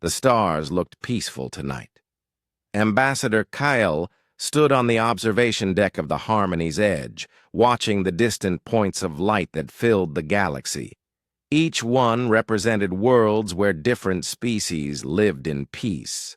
The stars looked peaceful tonight. Ambassador Kyle stood on the observation deck of the Harmony's edge, watching the distant points of light that filled the galaxy. Each one represented worlds where different species lived in peace.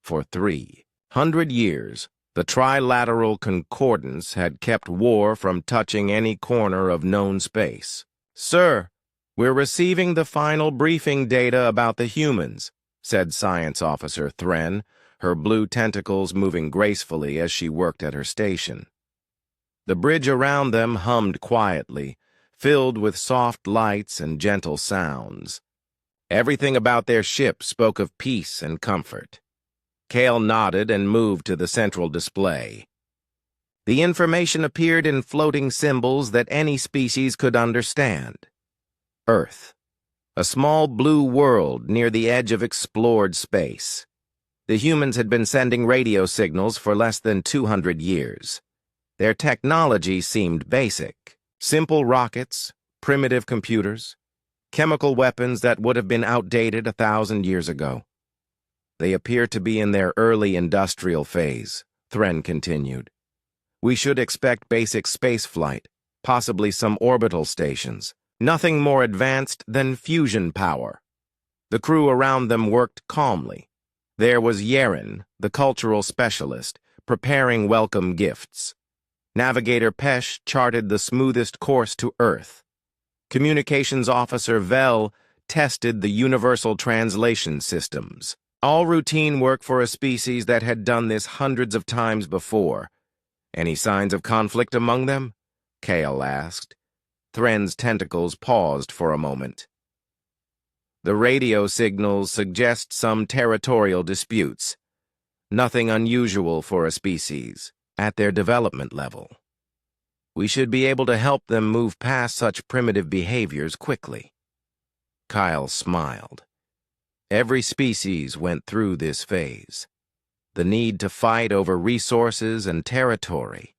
For 300 years, the Trilateral Concordance had kept war from touching any corner of known space. "Sir, we're receiving the final briefing data about the humans," said Science Officer Thren, her blue tentacles moving gracefully as she worked at her station. The bridge around them hummed quietly, filled with soft lights and gentle sounds. Everything about their ship spoke of peace and comfort. Kale nodded and moved to the central display. The information appeared in floating symbols that any species could understand. Earth, a small blue world near the edge of explored space. The humans had been sending radio signals for less than 200 years. Their technology seemed basic. Simple rockets, primitive computers, chemical weapons that would have been outdated 1,000 years ago. They appear to be in their early industrial phase, Thren continued. We should expect basic spaceflight, possibly some orbital stations. Nothing more advanced than fusion power. The crew around them worked calmly. There was Yeren, the cultural specialist, preparing welcome gifts. Navigator Pesh charted the smoothest course to Earth. Communications Officer Vel tested the universal translation systems. All routine work for a species that had done this hundreds of times before. Any signs of conflict among them? Kale asked. Thren's tentacles paused for a moment. The radio signals suggest some territorial disputes. Nothing unusual for a species at their development level. We should be able to help them move past such primitive behaviors quickly. Kyle smiled. Every species went through this phase. The need to fight over resources and territory.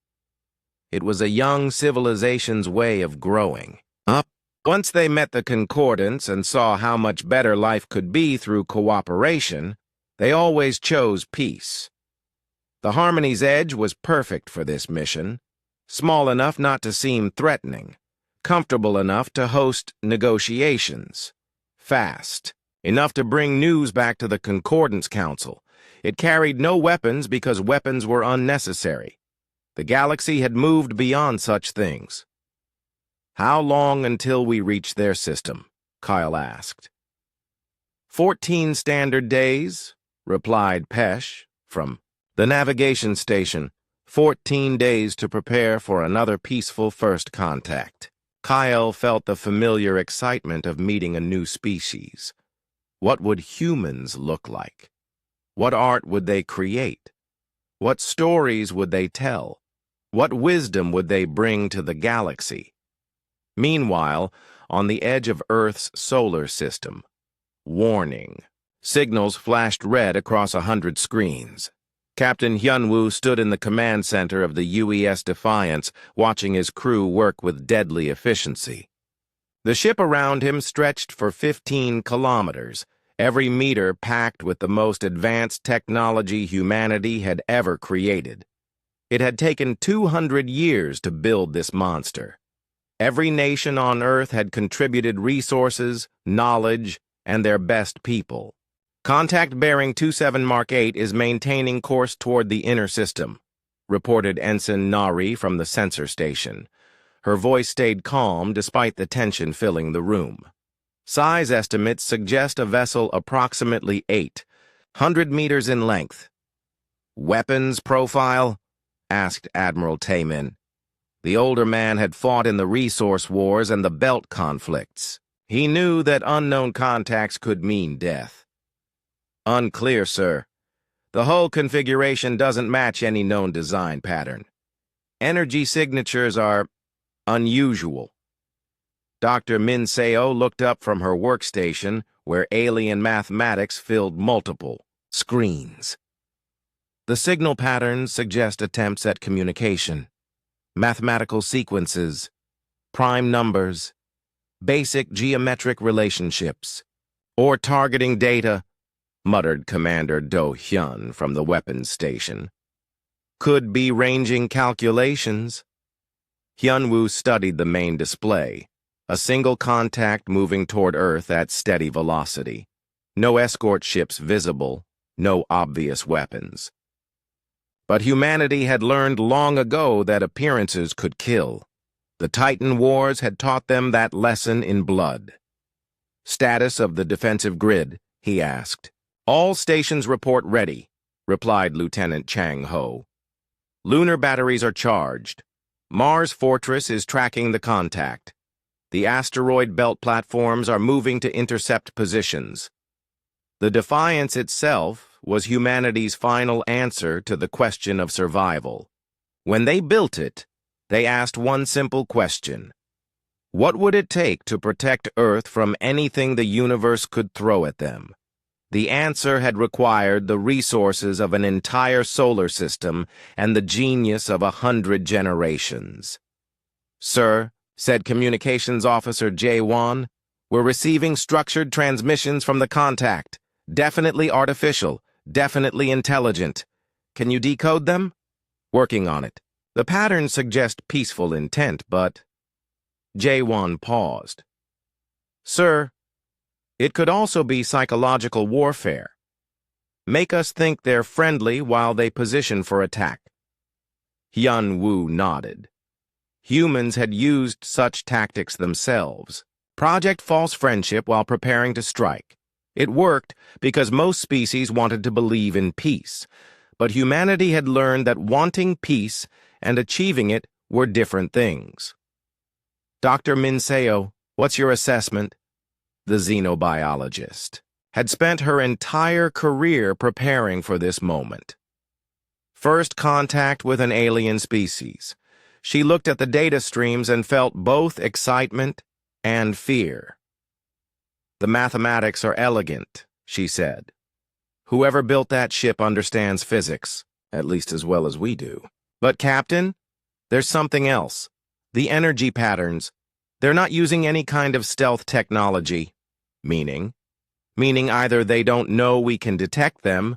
It was a young civilization's way of growing up. Once they met the Concordance and saw how much better life could be through cooperation, they always chose peace. The Harmony's edge was perfect for this mission, small enough not to seem threatening, comfortable enough to host negotiations, fast enough to bring news back to the Concordance Council. It carried no weapons because weapons were unnecessary. The galaxy had moved beyond such things. How long until we reach their system? Kyle asked. 14 standard days, replied Pesh from the navigation station. 14 days to prepare for another peaceful first contact. Kyle felt the familiar excitement of meeting a new species. What would humans look like? What art would they create? What stories would they tell? What wisdom would they bring to the galaxy? Meanwhile, on the edge of Earth's solar system, warning. Signals flashed red across 100 screens. Captain Hyunwoo stood in the command center of the UES Defiance, watching his crew work with deadly efficiency. The ship around him stretched for 15 kilometers, every meter packed with the most advanced technology humanity had ever created. It had taken 200 years to build this monster. Every nation on Earth had contributed resources, knowledge, and their best people. Contact bearing 27 Mark 8 is maintaining course toward the inner system, reported Ensign Nari from the sensor station. Her voice stayed calm despite the tension filling the room. Size estimates suggest a vessel approximately 800 meters in length. Weapons profile? Asked Admiral Taemin. The older man had fought in the resource wars and the belt conflicts. He knew that unknown contacts could mean death. Unclear, sir. The hull configuration doesn't match any known design pattern. Energy signatures are unusual. Dr. Min Seo looked up from her workstation where alien mathematics filled multiple screens. The signal patterns suggest attempts at communication. Mathematical sequences, prime numbers, basic geometric relationships, or targeting data muttered Commander Do-hyun from the weapons station. Could be ranging calculations. Hyun-woo studied the main display, a single contact moving toward Earth at steady velocity. No escort ships visible, no obvious weapons. But humanity had learned long ago that appearances could kill. The Titan Wars had taught them that lesson in blood. Status of the defensive grid, he asked. All stations report ready, replied Lieutenant Chang Ho. Lunar batteries are charged. Mars Fortress is tracking the contact. The asteroid belt platforms are moving to intercept positions. The Defiance itself was humanity's final answer to the question of survival. When they built it, they asked one simple question. What would it take to protect Earth from anything the universe could throw at them? The answer had required the resources of an entire solar system and the genius of 100 generations. Sir, said Communications Officer Jae-won, we're receiving structured transmissions from the contact. Definitely artificial, definitely intelligent. Can you decode them? Working on it. The patterns suggest peaceful intent, but... Jae-won paused. Sir, it could also be psychological warfare. Make us think they're friendly while they position for attack. Hyun-woo nodded. Humans had used such tactics themselves. Project False Friendship while preparing to strike. It worked because most species wanted to believe in peace, but humanity had learned that wanting peace and achieving it were different things. Dr. Minseo, what's your assessment? The xenobiologist had spent her entire career preparing for this moment. First contact with an alien species. She looked at the data streams and felt both excitement and fear. The mathematics are elegant, she said. Whoever built that ship understands physics, at least as well as we do. But, Captain, there's something else. The energy patterns. They're not using any kind of stealth technology. Meaning either they don't know we can detect them,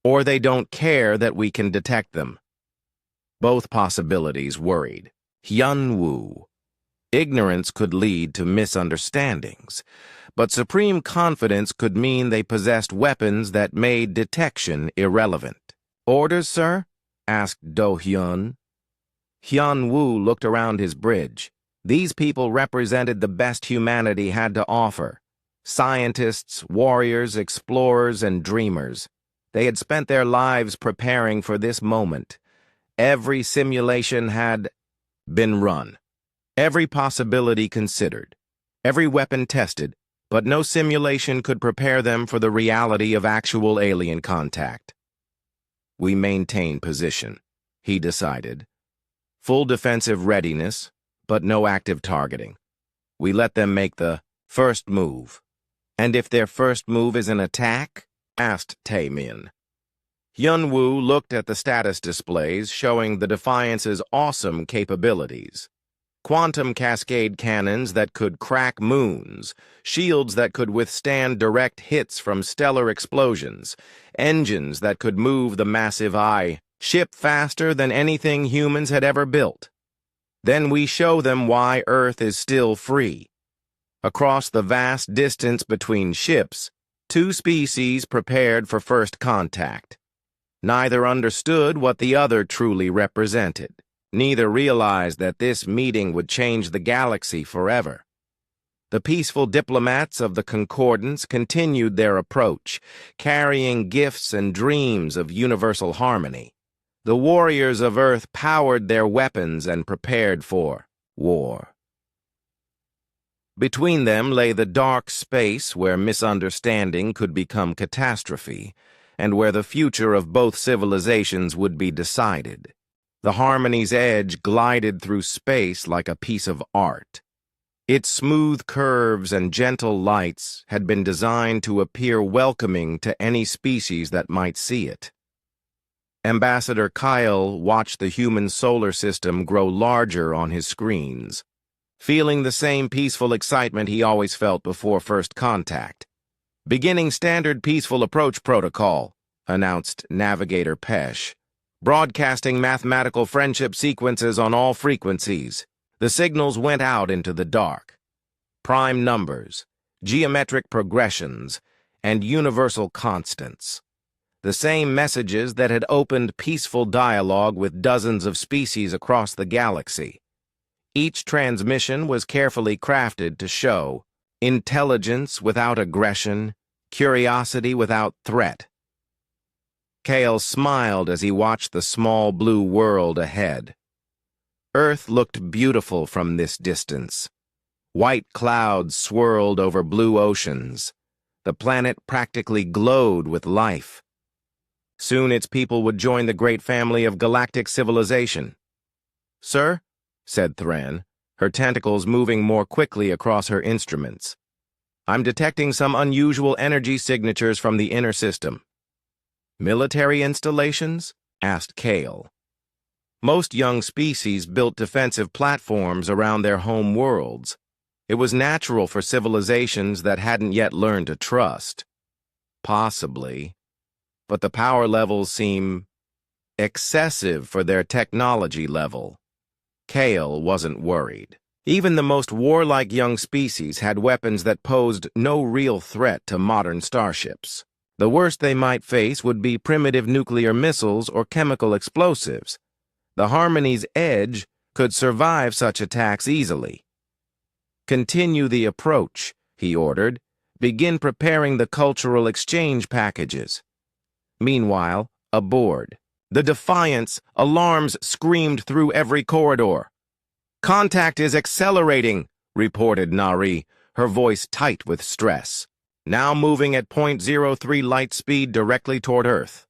or they don't care that we can detect them. Both possibilities worried. Hyun-woo. Ignorance could lead to misunderstandings, but supreme confidence could mean they possessed weapons that made detection irrelevant. Orders, sir? Asked Do-hyun. Hyun-woo looked around his bridge. These people represented the best humanity had to offer. Scientists, warriors, explorers, and dreamers. They had spent their lives preparing for this moment. Every simulation had been run. Every possibility considered. Every weapon tested, but no simulation could prepare them for the reality of actual alien contact. We maintain position, he decided. Full defensive readiness, but no active targeting. We let them make the first move. And if their first move is an attack? Asked Tae-min. Hyun-woo looked at the status displays showing the Defiance's awesome capabilities. Quantum cascade cannons that could crack moons, shields that could withstand direct hits from stellar explosions, engines that could move the massive eye, ship faster than anything humans had ever built. Then we show them why Earth is still free. Across the vast distance between ships, two species prepared for first contact. Neither understood what the other truly represented. Neither realized that this meeting would change the galaxy forever. The peaceful diplomats of the Concordance continued their approach, carrying gifts and dreams of universal harmony. The warriors of Earth powered their weapons and prepared for war. Between them lay the dark space where misunderstanding could become catastrophe, and where the future of both civilizations would be decided. The Harmony's edge glided through space like a piece of art. Its smooth curves and gentle lights had been designed to appear welcoming to any species that might see it. Ambassador Kyle watched the human solar system grow larger on his screens, feeling the same peaceful excitement he always felt before first contact. "Beginning standard peaceful approach protocol," announced Navigator Pesh. "Broadcasting mathematical friendship sequences on all frequencies." The signals went out into the dark. Prime numbers, geometric progressions, and universal constants. The same messages that had opened peaceful dialogue with dozens of species across the galaxy. Each transmission was carefully crafted to show intelligence without aggression, curiosity without threat. Kale smiled as he watched the small blue world ahead. Earth looked beautiful from this distance. White clouds swirled over blue oceans. The planet practically glowed with life. Soon its people would join the great family of galactic civilization. "Sir," said Thran, her tentacles moving more quickly across her instruments. "I'm detecting some unusual energy signatures from the inner system." "Military installations?" asked Kale. Most young species built defensive platforms around their home worlds. It was natural for civilizations that hadn't yet learned to trust. Possibly. But the power levels seem excessive for their technology level. Kale wasn't worried. Even the most warlike young species had weapons that posed no real threat to modern starships. The worst they might face would be primitive nuclear missiles or chemical explosives. The Harmony's Edge could survive such attacks easily. "Continue the approach," he ordered. "Begin preparing the cultural exchange packages." Meanwhile, aboard, the Defiance, alarms screamed through every corridor. "Contact is accelerating," reported Nari, her voice tight with stress. "Now moving at .03 light speed directly toward Earth."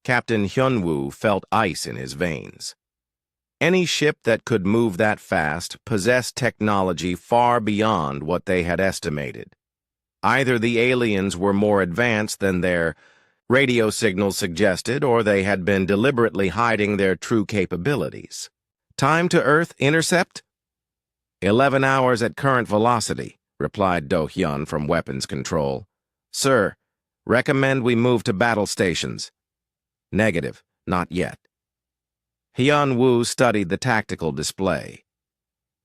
Captain Hyunwoo felt ice in his veins. Any ship that could move that fast possessed technology far beyond what they had estimated. Either the aliens were more advanced than their radio signals suggested, or they had been deliberately hiding their true capabilities. "Time to Earth intercept?" 11 hours at current velocity, replied Do-hyun from weapons control. "Sir, recommend we move to battle stations." "Negative, not yet." Hyun-woo studied the tactical display.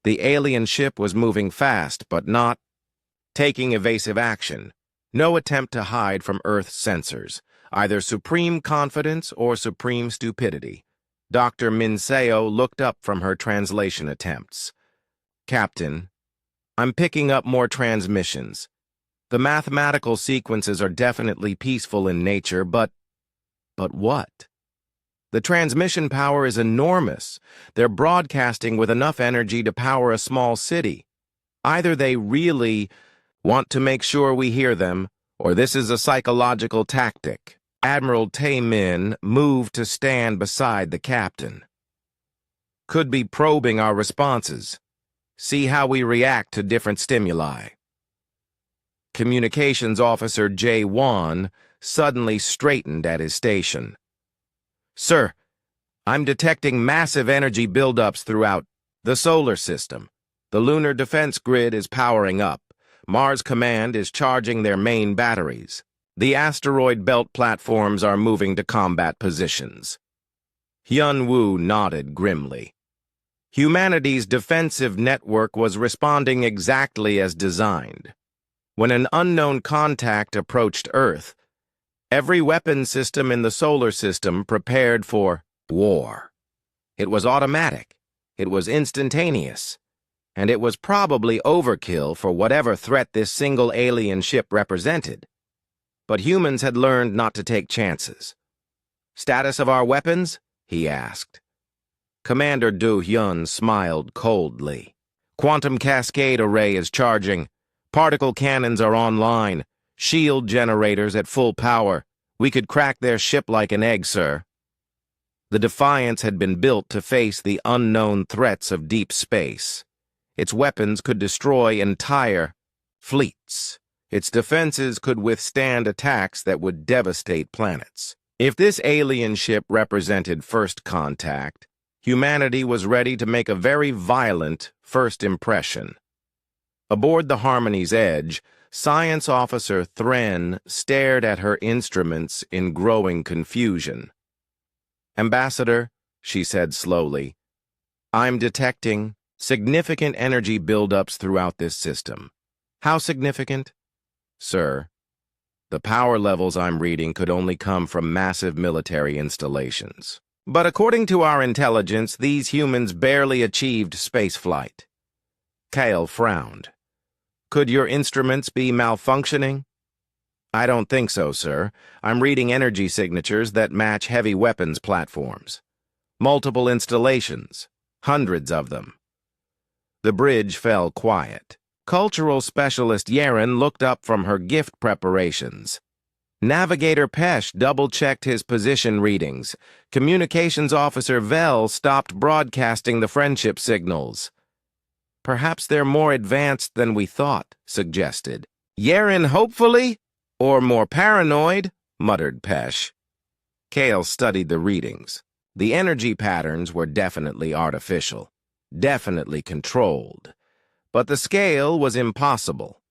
The alien ship was moving fast, but not taking evasive action. No attempt to hide from Earth's sensors. Either supreme confidence or supreme stupidity. Dr. Minseo looked up from her translation attempts. "Captain, I'm picking up more transmissions. The mathematical sequences are definitely peaceful in nature, but what? The transmission power is enormous. They're broadcasting with enough energy to power a small city. Either they really want to make sure we hear them, or this is a psychological tactic." Admiral Tae-min moved to stand beside the captain. "Could be probing our responses. See how we react to different stimuli." Communications Officer Jae-won suddenly straightened at his station. "Sir, I'm detecting massive energy buildups throughout the solar system. The lunar defense grid is powering up. Mars Command is charging their main batteries. The asteroid belt platforms are moving to combat positions." Hyun-woo nodded grimly. Humanity's defensive network was responding exactly as designed. When an unknown contact approached Earth, every weapon system in the solar system prepared for war. It was automatic, it was instantaneous, and it was probably overkill for whatever threat this single alien ship represented. But humans had learned not to take chances. "Status of our weapons?" he asked. Commander Do-hyun smiled coldly. "Quantum cascade array is charging. Particle cannons are online. Shield generators at full power. We could crack their ship like an egg, sir." The Defiance had been built to face the unknown threats of deep space. Its weapons could destroy entire fleets. Its defenses could withstand attacks that would devastate planets. If this alien ship represented first contact, humanity was ready to make a very violent first impression. Aboard the Harmony's Edge, Science Officer Thren stared at her instruments in growing confusion. "Ambassador," she said slowly, "I'm detecting significant energy buildups throughout this system." "How significant?" "Sir, the power levels I'm reading could only come from massive military installations. But according to our intelligence, these humans barely achieved spaceflight." Kale frowned. "Could your instruments be malfunctioning?" "I don't think so, sir. I'm reading energy signatures that match heavy weapons platforms. Multiple installations. Hundreds of them." The bridge fell quiet. Cultural specialist Yaren looked up from her gift preparations. Navigator Pesh double-checked his position readings. Communications Officer Vel stopped broadcasting the friendship signals. "Perhaps they're more advanced than we thought," suggested Yaren. "Hopefully? Or more paranoid," muttered Pesh. Kale studied the readings. The energy patterns were definitely artificial, definitely controlled. But the scale was impossible.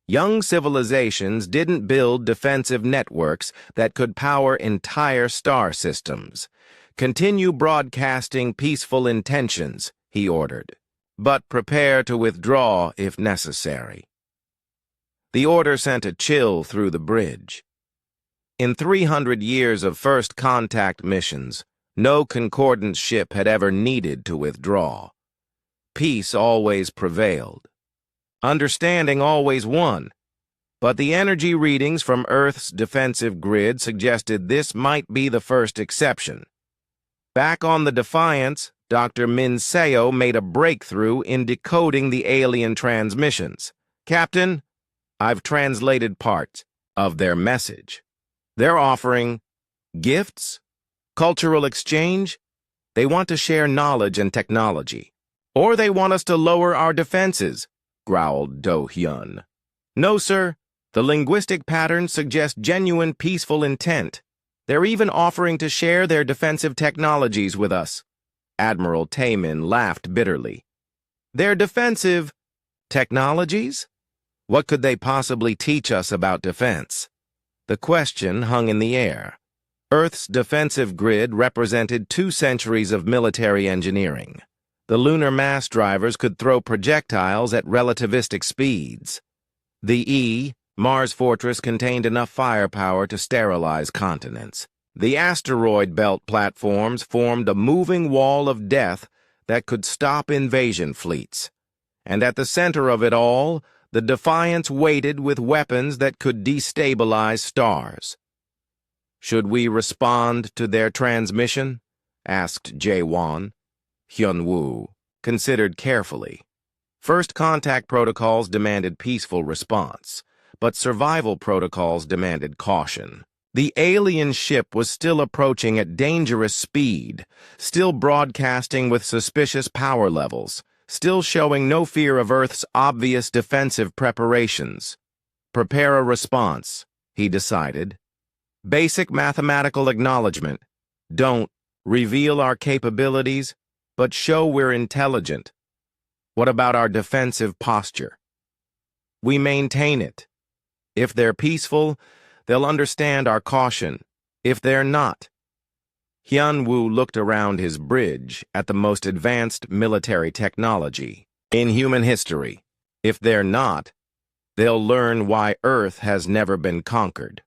Young civilizations didn't build defensive networks that could power entire star systems. "Continue broadcasting peaceful intentions," he ordered, "but prepare to withdraw if necessary." The order sent a chill through the bridge. In 300 years of first contact missions, no concordance ship had ever needed to withdraw. Peace always prevailed. Understanding always won. But the energy readings from Earth's defensive grid suggested this might be the first exception. Back on the Defiance, Dr. Min Seo made a breakthrough in decoding the alien transmissions. "Captain, I've translated part of their message. They're offering gifts, cultural exchange. They want to share knowledge and technology. Or they want us to lower our defenses," growled Do Hyun. "No, sir. The linguistic patterns suggest genuine peaceful intent. They're even offering to share their defensive technologies with us." Admiral Taemin laughed bitterly. "Their defensive technologies? What could they possibly teach us about defense?" The question hung in the air. Earth's defensive grid represented 2 centuries of military engineering. The lunar mass drivers could throw projectiles at relativistic speeds. The Mars Fortress contained enough firepower to sterilize continents. The asteroid belt platforms formed a moving wall of death that could stop invasion fleets. And at the center of it all, the Defiance waited with weapons that could destabilize stars. "Should we respond to their transmission?" asked Jae-won. Hyun-woo considered carefully. First contact protocols demanded peaceful response, but survival protocols demanded caution. The alien ship was still approaching at dangerous speed, still broadcasting with suspicious power levels, still showing no fear of Earth's obvious defensive preparations. "Prepare a response," he decided. "Basic mathematical acknowledgement. Don't reveal our capabilities, but show we're intelligent. What about our defensive posture? We maintain it. If they're peaceful, they'll understand our caution. If they're not..." Hyun-woo looked around his bridge at the most advanced military technology in human history. If they're not, they'll learn why Earth has never been conquered.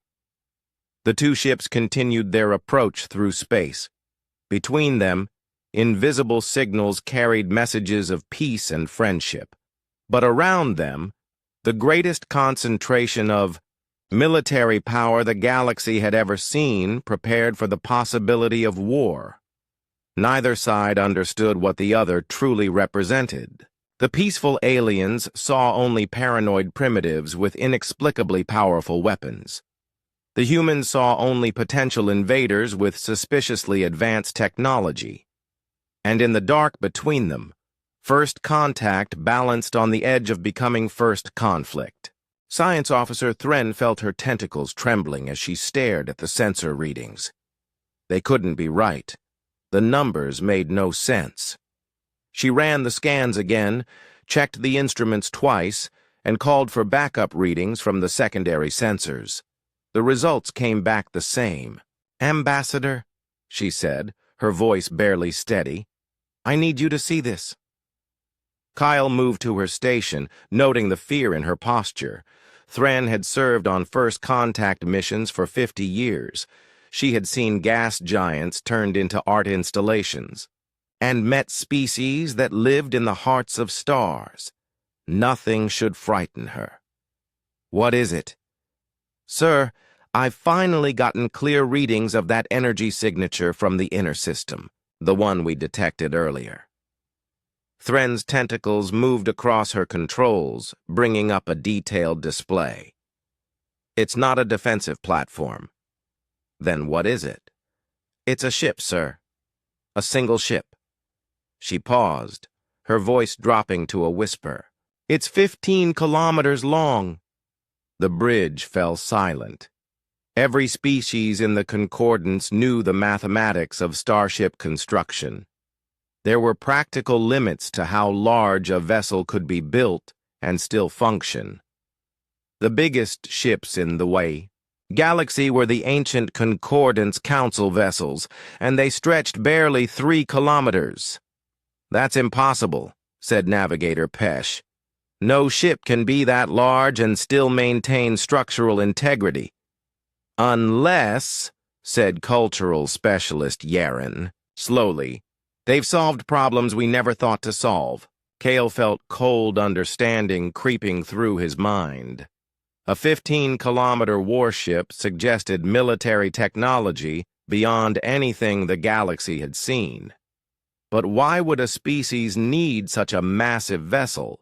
The 2 ships continued their approach through space. Between them, invisible signals carried messages of peace and friendship. But around them, the greatest concentration of military power the galaxy had ever seen prepared for the possibility of war. Neither side understood what the other truly represented. The peaceful aliens saw only paranoid primitives with inexplicably powerful weapons. The humans saw only potential invaders with suspiciously advanced technology. And in the dark between them, first contact balanced on the edge of becoming first conflict. Science Officer Thren felt her tentacles trembling as she stared at the sensor readings. They couldn't be right. The numbers made no sense. She ran the scans again, checked the instruments twice, and called for backup readings from the secondary sensors. The results came back the same. "Ambassador," she said, her voice barely steady, "I need you to see this." Kyle moved to her station, noting the fear in her posture. Thren had served on first contact missions for 50 years. She had seen gas giants turned into art installations, and met species that lived in the hearts of stars. Nothing should frighten her. "What is it?" "Sir, I've finally gotten clear readings of that energy signature from the inner system, the one we detected earlier." Thren's tentacles moved across her controls, bringing up a detailed display. "It's not a defensive platform." "Then what is it?" "It's a ship, sir. A single ship." She paused, her voice dropping to a whisper. "It's 15 kilometers long." The bridge fell silent. Every species in the concordance knew the mathematics of starship construction. There were practical limits to how large a vessel could be built and still function. The biggest ships in the way galaxy were the ancient Concordance Council vessels, and they stretched barely 3 kilometers. "That's impossible," said Navigator Pesh. "No ship can be that large and still maintain structural integrity." "Unless," said cultural specialist Yaren, slowly, "they've solved problems we never thought to solve." Kale felt cold understanding creeping through his mind. A 15-kilometer warship suggested military technology beyond anything the galaxy had seen. But why would a species need such a massive vessel?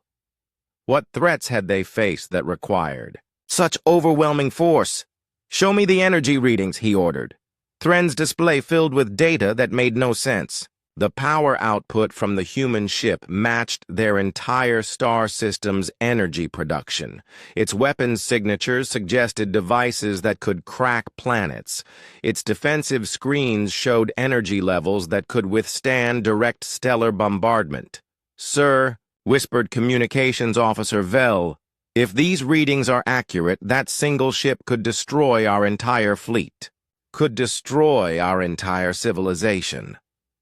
What threats had they faced that required such overwhelming force? "Show me the energy readings," he ordered. Thren's display filled with data that made no sense. The power output from the human ship matched their entire star system's energy production. Its weapons signatures suggested devices that could crack planets. Its defensive screens showed energy levels that could withstand direct stellar bombardment. "Sir," whispered Communications Officer Vel, "if these readings are accurate, that single ship could destroy our entire fleet. Could destroy our entire civilization,"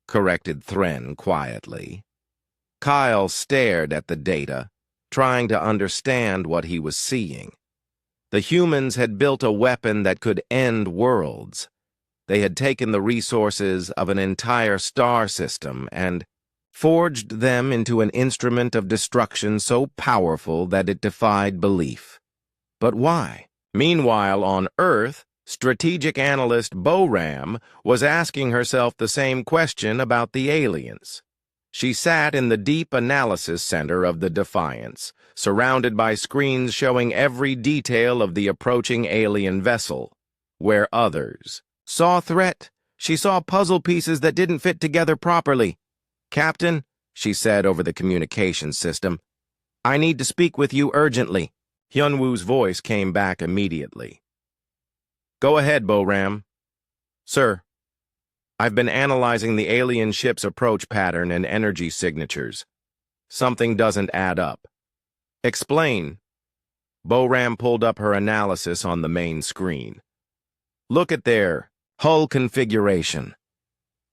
corrected Thren quietly. Kyle stared at the data, trying to understand what he was seeing. The humans had built a weapon that could end worlds. They had taken the resources of an entire star system and forged them into an instrument of destruction so powerful that it defied belief. But why? Meanwhile, on Earth, strategic analyst Boram was asking herself the same question about the aliens. She sat in the deep analysis center of the Defiance, surrounded by screens showing every detail of the approaching alien vessel. Where others saw threat, she saw puzzle pieces that didn't fit together properly. "Captain," she said over the communications system, "I need to speak with you urgently." Hyunwoo's voice came back immediately. "Go ahead, Boram." "Sir, I've been analyzing the alien ship's approach pattern and energy signatures. Something doesn't add up." "Explain." Boram pulled up her analysis on the main screen. "Look at their hull configuration.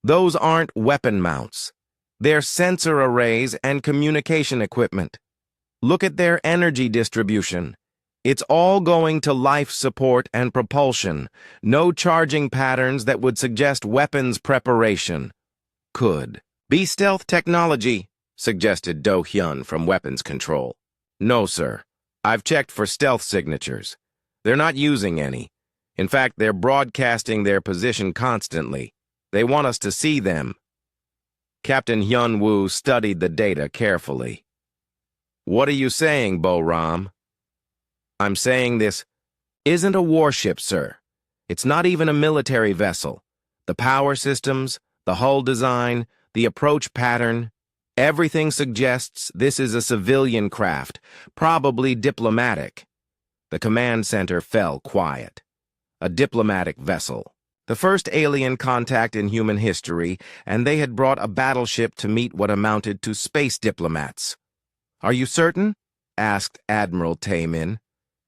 Those aren't weapon mounts. They're sensor arrays and communication equipment. Look at their energy distribution. It's all going to life support and propulsion. No charging patterns that would suggest weapons preparation." "Could be stealth technology," suggested Do Hyun from Weapons Control. "No, sir. I've checked for stealth signatures. They're not using any. In fact, they're broadcasting their position constantly. They want us to see them." Captain Hyunwoo studied the data carefully. "What are you saying, Boram?" "I'm saying this isn't a warship, sir. It's not even a military vessel. The power systems, the hull design, the approach pattern, everything suggests this is a civilian craft, probably diplomatic." The command center fell quiet. A diplomatic vessel. The first alien contact in human history, and they had brought a battleship to meet what amounted to space diplomats. "Are you certain?" asked Admiral Taemin.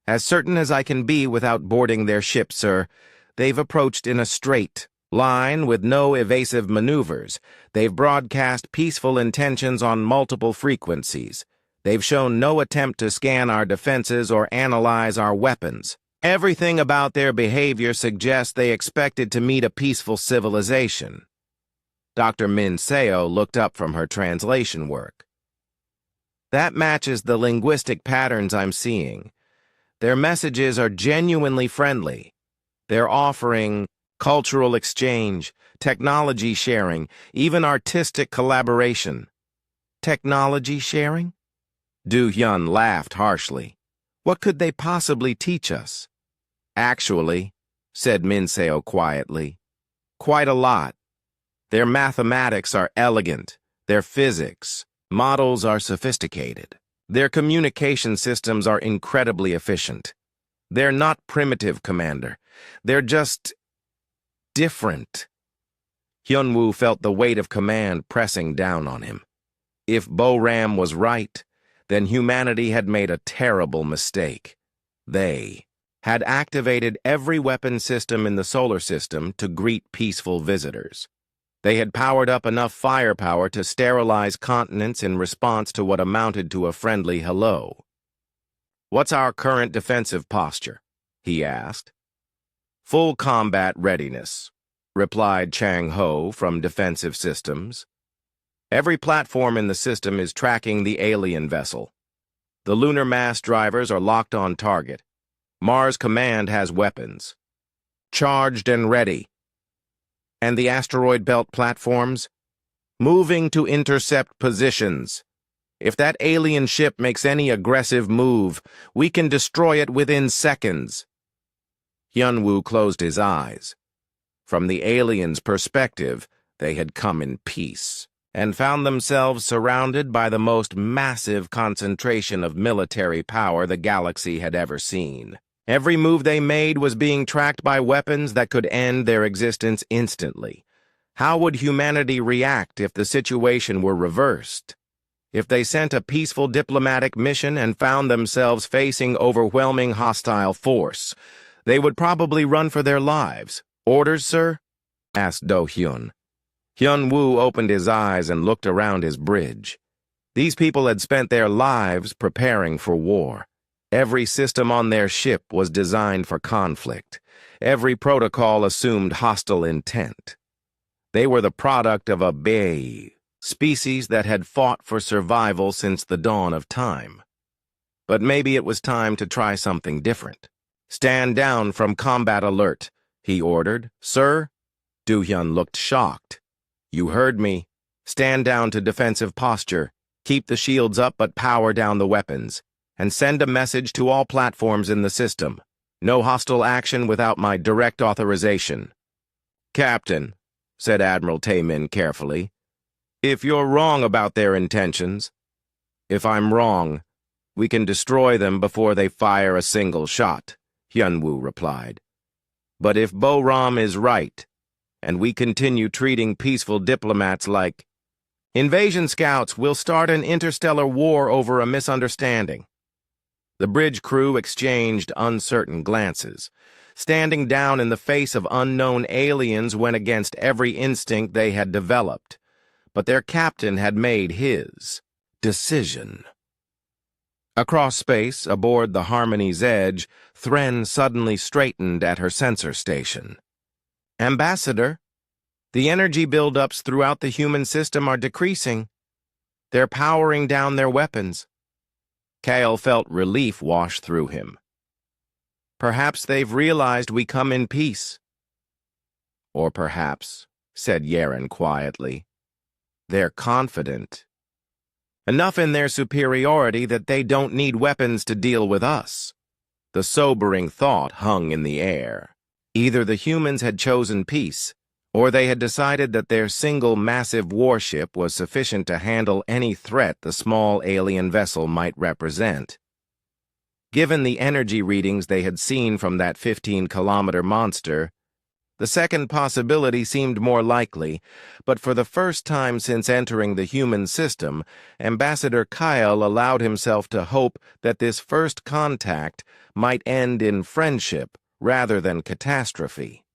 "As certain as I can be without boarding their ship, sir. They've approached in a straight line with no evasive maneuvers. They've broadcast peaceful intentions on multiple frequencies. They've shown no attempt to scan our defenses or analyze our weapons. Everything about their behavior suggests they expected to meet a peaceful civilization." Dr. Min Seo looked up from her translation work. "That matches the linguistic patterns I'm seeing. Their messages are genuinely friendly. They're offering cultural exchange, technology sharing, even artistic collaboration." "Technology sharing?" Du Hyun laughed harshly. "What could they possibly teach us?" "Actually," said Min Seo quietly, "quite a lot. Their mathematics are elegant. Their physics models are sophisticated. Their communication systems are incredibly efficient. They're not primitive, Commander. They're just different." Hyunwoo felt the weight of command pressing down on him. If Bo-Ram was right, then humanity had made a terrible mistake. They had activated every weapon system in the solar system to greet peaceful visitors. They had powered up enough firepower to sterilize continents in response to what amounted to a friendly hello. "What's our current defensive posture?" he asked. "Full combat readiness," replied Chang Ho from Defensive Systems. "Every platform in the system is tracking the alien vessel. The lunar mass drivers are locked on target. Mars Command has weapons. Charged and ready. And the asteroid belt platforms? Moving to intercept positions. If that alien ship makes any aggressive move, we can destroy it within seconds." Hyunwoo closed his eyes. From the aliens' perspective, they had come in peace and found themselves surrounded by the most massive concentration of military power the galaxy had ever seen. Every move they made was being tracked by weapons that could end their existence instantly. How would humanity react if the situation were reversed? If they sent a peaceful diplomatic mission and found themselves facing overwhelming hostile force, they would probably run for their lives. "Orders, sir?" asked Do-hyun. Hyun-woo opened his eyes and looked around his bridge. These people had spent their lives preparing for war. Every system on their ship was designed for conflict. Every protocol assumed hostile intent. They were the product of a species that had fought for survival since the dawn of time. But maybe it was time to try something different. "Stand down from combat alert," he ordered. "Sir?" Do-hyun looked shocked. "You heard me. Stand down to defensive posture. Keep the shields up but power down the weapons. And send a message to all platforms in the system. No hostile action without my direct authorization." "Captain," said Admiral Taemin carefully, "if you're wrong about their intentions—" "If I'm wrong, we can destroy them before they fire a single shot," Hyunwoo replied. "But if Bo-Ram is right, and we continue treating peaceful diplomats like invasion scouts, we'll start an interstellar war over a misunderstanding." The bridge crew exchanged uncertain glances. Standing down in the face of unknown aliens went against every instinct they had developed. But their captain had made his decision. Across space, aboard the Harmony's Edge, Thren suddenly straightened at her sensor station. "Ambassador, the energy buildups throughout the human system are decreasing. They're powering down their weapons." Kale felt relief wash through him. "Perhaps they've realized we come in peace." "Or perhaps," said Yeren quietly, "they're confident. Enough in their superiority that they don't need weapons to deal with us." The sobering thought hung in the air. Either the humans had chosen peace, or they had decided that their single massive warship was sufficient to handle any threat the small alien vessel might represent. Given the energy readings they had seen from that 15-kilometer monster, The second possibility seemed more likely, but for the first time since entering the human system, Ambassador Kyle allowed himself to hope that this first contact might end in friendship rather than catastrophe.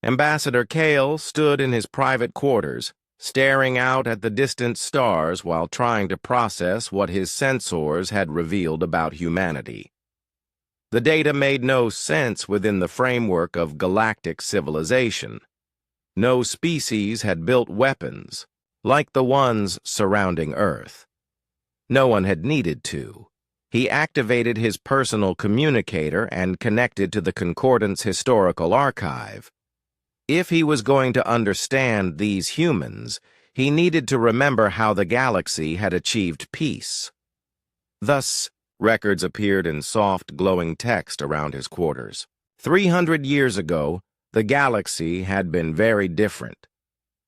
Ambassador Kale stood in his private quarters, staring out at the distant stars while trying to process what his sensors had revealed about humanity. The data made no sense within the framework of galactic civilization. No species had built weapons, like the ones surrounding Earth. No one had needed to. He activated his personal communicator and connected to the Concordance Historical Archive. If he was going to understand these humans, he needed to remember how the galaxy had achieved peace. Thus, records appeared in soft, glowing text around his quarters. 300 years ago, the galaxy had been very different.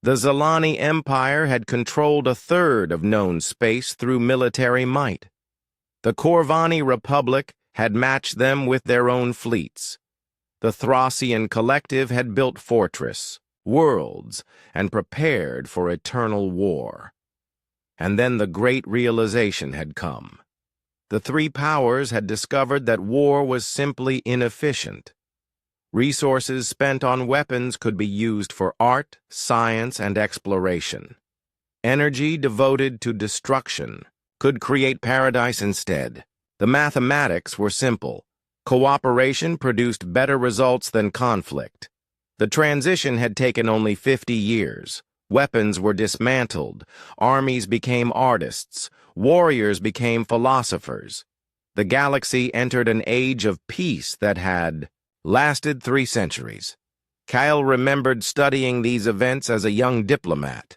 The Zalani Empire had controlled a third of known space through military might. The Corvani Republic had matched them with their own fleets. The Thracian Collective had built fortress, worlds, and prepared for eternal war. And then the great realization had come. The three powers had discovered that war was simply inefficient. Resources spent on weapons could be used for art, science, and exploration. Energy devoted to destruction could create paradise instead. The mathematics were simple. Cooperation produced better results than conflict. The transition had taken only 50 years. Weapons were dismantled. Armies became artists. Warriors became philosophers. The galaxy entered an age of peace that had lasted 3 centuries. Kyle remembered studying these events as a young diplomat.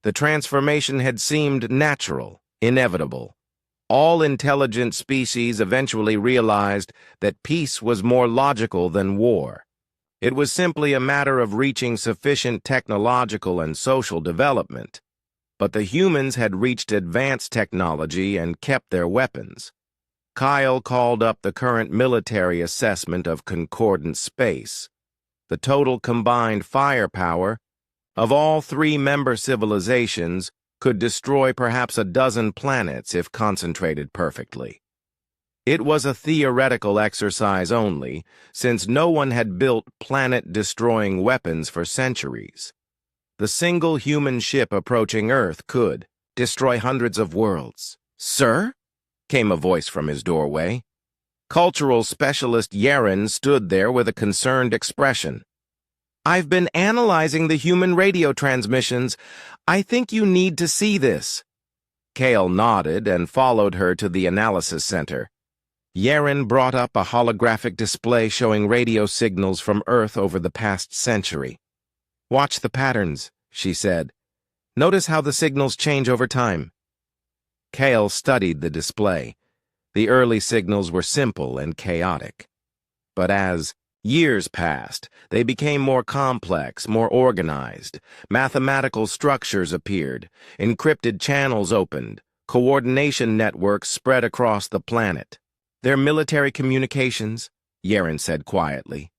The transformation had seemed natural, inevitable. All intelligent species eventually realized that peace was more logical than war. It was simply a matter of reaching sufficient technological and social development. But the humans had reached advanced technology and kept their weapons. Kyle called up the current military assessment of concordant space. The total combined firepower of all 3 member civilizations could destroy perhaps a dozen planets if concentrated perfectly. It was a theoretical exercise only, since no one had built planet-destroying weapons for centuries. The single human ship approaching Earth could destroy hundreds of worlds. "Sir?" came a voice from his doorway. Cultural specialist Yaren stood there with a concerned expression. "I've been analyzing the human radio transmissions. I think you need to see this." Kale nodded and followed her to the analysis center. Yaren brought up a holographic display showing radio signals from Earth over the past century. "Watch the patterns," she said. "Notice how the signals change over time." Kale studied the display. The early signals were simple and chaotic. But as years passed, they became more complex, more organized. Mathematical structures appeared, encrypted channels opened, coordination networks spread across the planet. "They're military communications," Yaren said quietly.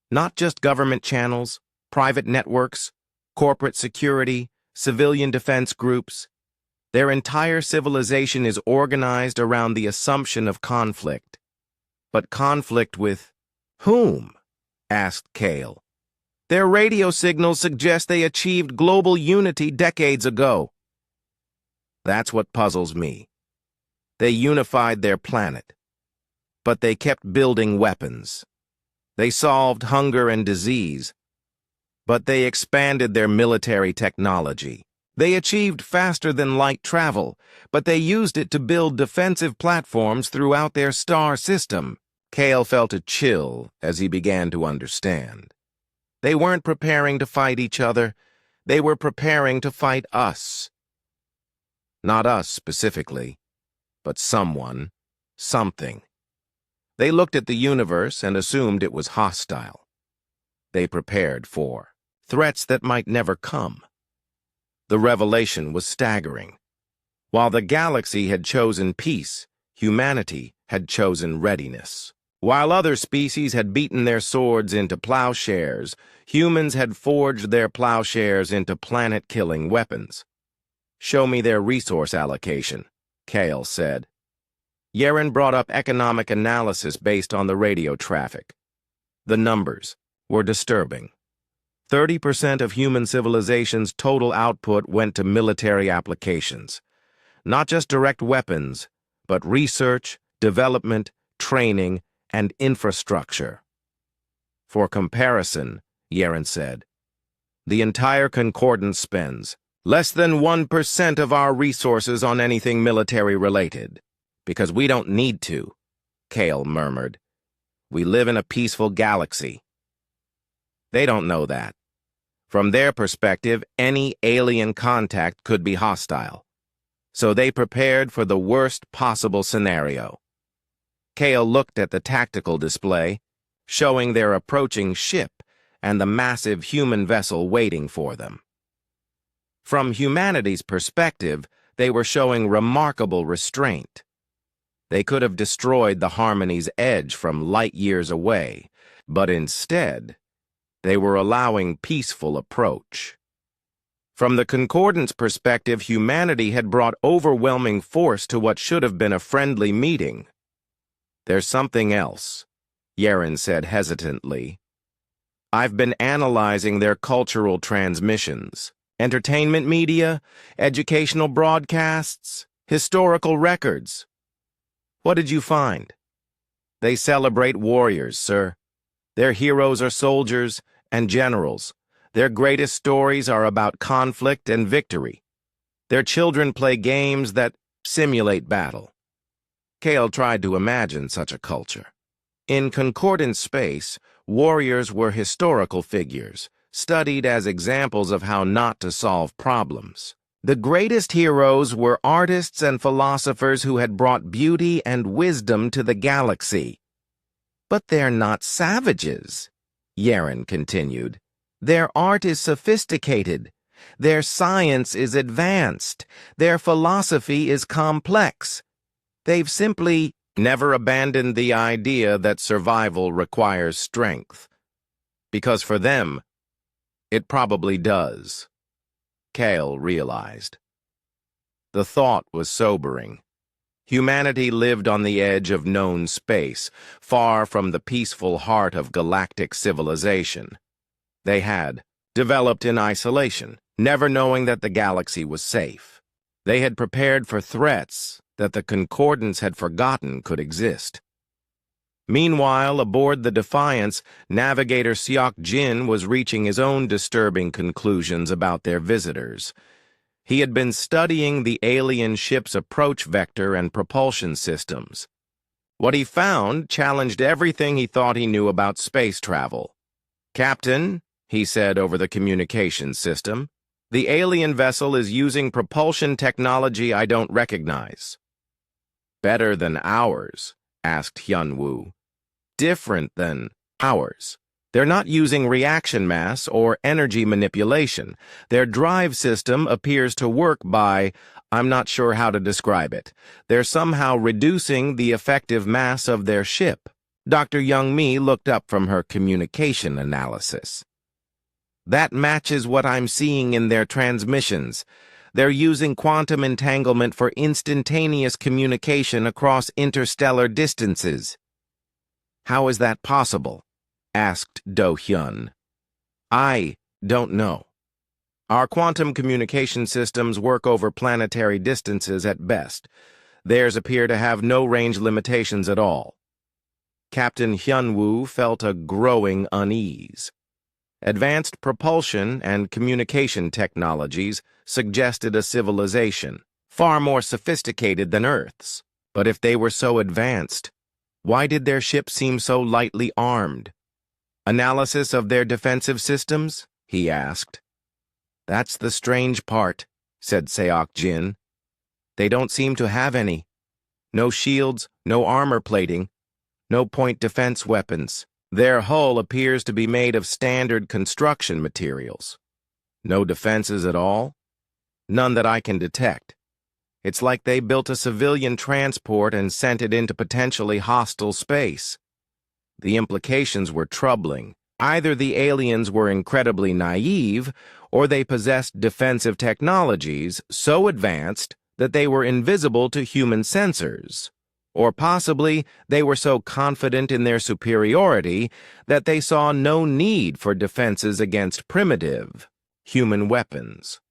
"Not just government channels, private networks, corporate security, civilian defense groups. Their entire civilization is organized around the assumption of conflict." "But conflict with whom?" asked Kale. "Their radio signals suggest they achieved global unity decades ago." "That's what puzzles me. They unified their planet. But they kept building weapons. They solved hunger and disease. But they expanded their military technology. They achieved faster-than-light travel, but they used it to build defensive platforms throughout their star system." Kale felt a chill as he began to understand. They weren't preparing to fight each other. They were preparing to fight us. Not us specifically, but someone, something. They looked at the universe and assumed it was hostile. They prepared for threats that might never come. The revelation was staggering. While the galaxy had chosen peace, humanity had chosen readiness. While other species had beaten their swords into plowshares, humans had forged their plowshares into planet-killing weapons. "Show me their resource allocation," Kale said. Yeren brought up economic analysis based on the radio traffic. The numbers were disturbing. 30% of human civilization's total output went to military applications. Not just direct weapons, but research, development, training, and infrastructure. For comparison, Yeren said, the entire Concordance spends less than 1% of our resources on anything military-related. Because we don't need to, Kale murmured. We live in a peaceful galaxy. They don't know that. From their perspective, any alien contact could be hostile. So they prepared for the worst possible scenario. Kale looked at the tactical display, showing their approaching ship and the massive human vessel waiting for them. From humanity's perspective, they were showing remarkable restraint. They could have destroyed the Harmony's edge from light years away, but instead, they were allowing peaceful approach. From the Concordance perspective, humanity had brought overwhelming force to what should have been a friendly meeting. There's something else, Yeren said hesitantly. I've been analyzing their cultural transmissions, entertainment media, educational broadcasts, historical records. What did you find? They celebrate warriors, sir. Their heroes are soldiers and generals. Their greatest stories are about conflict and victory. Their children play games that simulate battle. Kale tried to imagine such a culture. In Concordance space, warriors were historical figures, studied as examples of how not to solve problems. The greatest heroes were artists and philosophers who had brought beauty and wisdom to the galaxy. But they're not savages, Yeren continued. Their art is sophisticated. Their science is advanced. Their philosophy is complex. They've simply never abandoned the idea that survival requires strength. Because for them, it probably does. Kale realized. The thought was sobering. Humanity lived on the edge of known space, far from the peaceful heart of galactic civilization. They had developed in isolation, never knowing that the galaxy was safe. They had prepared for threats that the Concordance had forgotten could exist. Meanwhile, aboard the Defiance, Navigator Seok Jin was reaching his own disturbing conclusions about their visitors. He had been studying the alien ship's approach vector and propulsion systems. What he found challenged everything he thought he knew about space travel. "Captain," he said over the communications system, "the alien vessel is using propulsion technology I don't recognize." "Better than ours?" asked Hyun-woo. "Different than ours. They're not using reaction mass or energy manipulation. Their drive system appears to work by, I'm not sure how to describe it. They're somehow reducing the effective mass of their ship." Dr. Young-mi looked up from her communication analysis. "That matches what I'm seeing in their transmissions. They're using quantum entanglement for instantaneous communication across interstellar distances." "How is that possible?" asked Do-hyun. "I don't know. Our quantum communication systems work over planetary distances at best. Theirs appear to have no range limitations at all." Captain Hyun-woo felt a growing unease. Advanced propulsion and communication technologies suggested a civilization, far more sophisticated than Earth's. But if they were so advanced, why did their ship seem so lightly armed? "Analysis of their defensive systems?" he asked. "That's the strange part," said Seok Jin. "They don't seem to have any. No shields, no armor plating, no point defense weapons. Their hull appears to be made of standard construction materials. No defenses at all? None that I can detect. It's like they built a civilian transport and sent it into potentially hostile space." The implications were troubling. Either the aliens were incredibly naive, or they possessed defensive technologies so advanced that they were invisible to human sensors. Or possibly they were so confident in their superiority that they saw no need for defenses against primitive human weapons.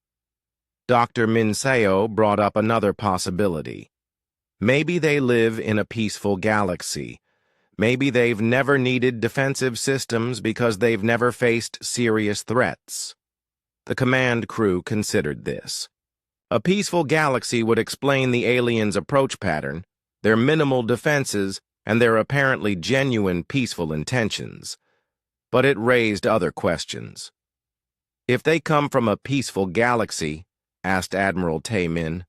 Dr. Minseo brought up another possibility. Maybe they live in a peaceful galaxy. Maybe they've never needed defensive systems because they've never faced serious threats. The command crew considered this. A peaceful galaxy would explain the aliens' approach pattern, their minimal defenses, and their apparently genuine peaceful intentions. But it raised other questions. If they come from a peaceful galaxy, asked Admiral Taemin,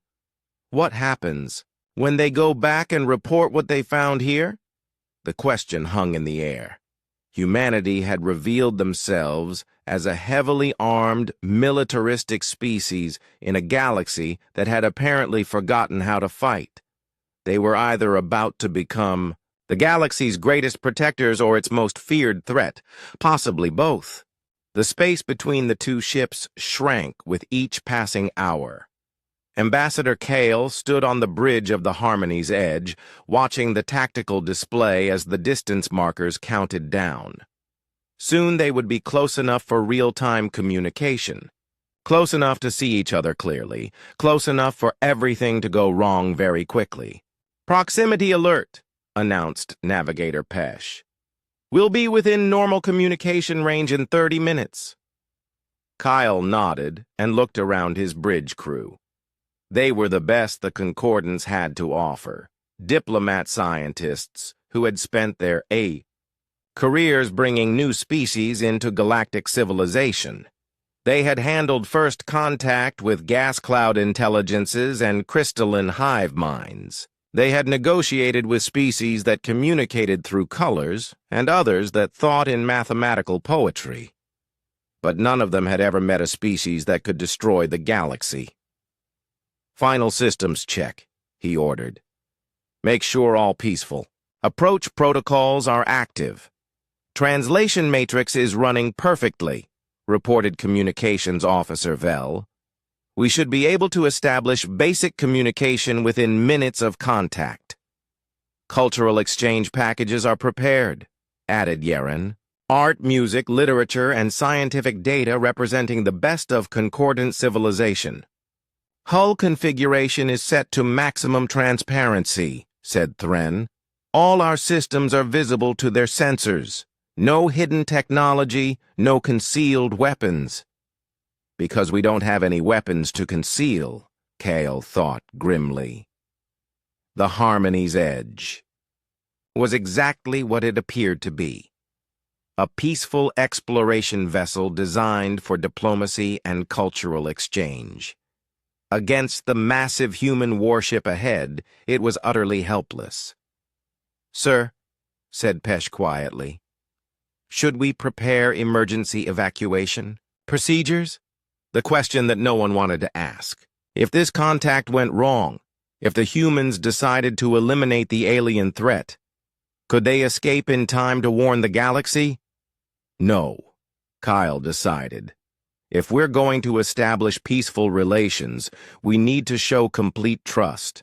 what happens when they go back and report what they found here? The question hung in the air. Humanity had revealed themselves as a heavily armed, militaristic species in a galaxy that had apparently forgotten how to fight. They were either about to become the galaxy's greatest protectors or its most feared threat, possibly both. The space between the two ships shrank with each passing hour. Ambassador Kale stood on the bridge of the Harmony's edge, watching the tactical display as the distance markers counted down. Soon they would be close enough for real-time communication. Close enough to see each other clearly, close enough for everything to go wrong very quickly. "Proximity alert," announced Navigator Pesh. "We'll be within normal communication range in 30 minutes. Kyle nodded and looked around his bridge crew. They were the best the Concordance had to offer, diplomat scientists who had spent their careers bringing new species into galactic civilization. They had handled first contact with gas cloud intelligences and crystalline hive minds. They had negotiated with species that communicated through colors and others that thought in mathematical poetry. But none of them had ever met a species that could destroy the galaxy. "Final systems check," he ordered. "Make sure all peaceful. Approach protocols are active. Translation matrix is running perfectly," reported Communications Officer Vell. "We should be able to establish basic communication within minutes of contact." "Cultural exchange packages are prepared," added Yeren. "Art, music, literature, and scientific data representing the best of concordant civilization." "Hull configuration is set to maximum transparency," said Thren. "All our systems are visible to their sensors. No hidden technology, no concealed weapons." "Because we don't have any weapons to conceal," Kale thought grimly. The Harmony's edge was exactly what it appeared to be. A peaceful exploration vessel designed for diplomacy and cultural exchange. Against the massive human warship ahead, it was utterly helpless. "Sir," said Pesh quietly, "should we prepare emergency evacuation procedures?" The question that no one wanted to ask. If this contact went wrong, if the humans decided to eliminate the alien threat, could they escape in time to warn the galaxy? No, Kyle decided. If we're going to establish peaceful relations, we need to show complete trust.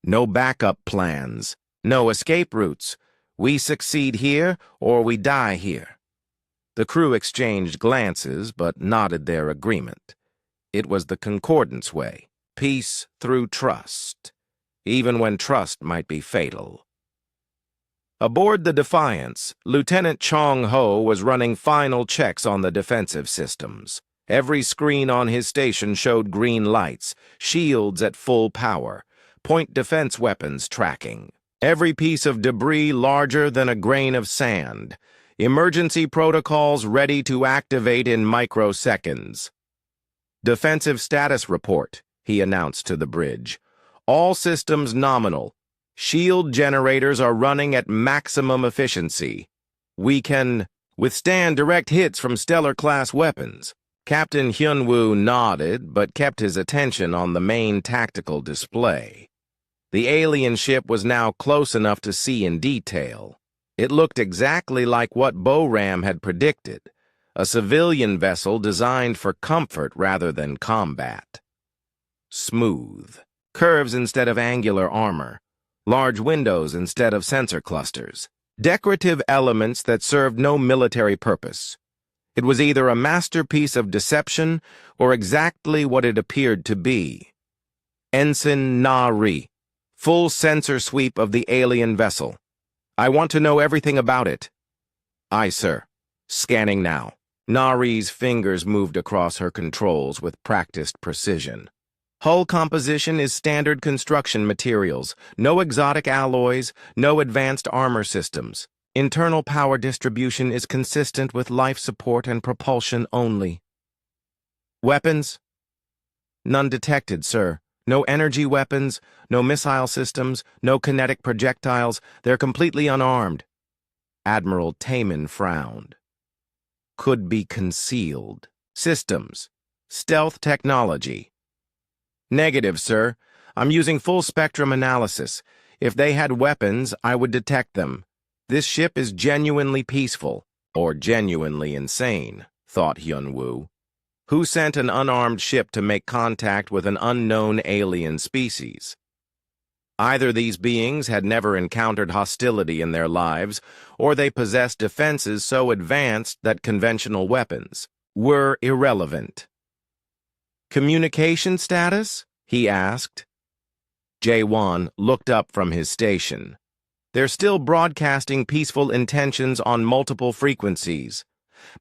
No backup plans, no escape routes. We succeed here or we die here. The crew exchanged glances but nodded their agreement. It was the Concordance way. Peace through trust, even when trust might be fatal. Aboard the Defiance, Lieutenant Chong Ho was running final checks on the defensive systems. Every screen on his station showed green lights, shields at full power, point defense weapons tracking. Every piece of debris larger than a grain of sand. Emergency protocols ready to activate in microseconds. "Defensive status report," he announced to the bridge. "All systems nominal. Shield generators are running at maximum efficiency. We can withstand direct hits from stellar-class weapons." Captain Hyunwoo nodded, but kept his attention on the main tactical display. The alien ship was now close enough to see in detail. It looked exactly like what Boram had predicted, a civilian vessel designed for comfort rather than combat. Smooth, curves instead of angular armor, large windows instead of sensor clusters, decorative elements that served no military purpose. It was either a masterpiece of deception or exactly what it appeared to be. Ensign Nari, full sensor sweep of the alien vessel. I want to know everything about it. Aye, sir. Scanning now. Nari's fingers moved across her controls with practiced precision. Hull composition is standard construction materials, no exotic alloys, no advanced armor systems. Internal power distribution is consistent with life support and propulsion only. Weapons? None detected, sir. No energy weapons, no missile systems, no kinetic projectiles. They're completely unarmed. Admiral Taman frowned. Could be concealed. Systems. Stealth technology. Negative, sir. I'm using full spectrum analysis. If they had weapons, I would detect them. This ship is genuinely peaceful, or genuinely insane, thought Hyun-woo. Who sent an unarmed ship to make contact with an unknown alien species? Either these beings had never encountered hostility in their lives, or they possessed defenses so advanced that conventional weapons were irrelevant. Communication status? He asked. Jae-won looked up from his station. They're still broadcasting peaceful intentions on multiple frequencies.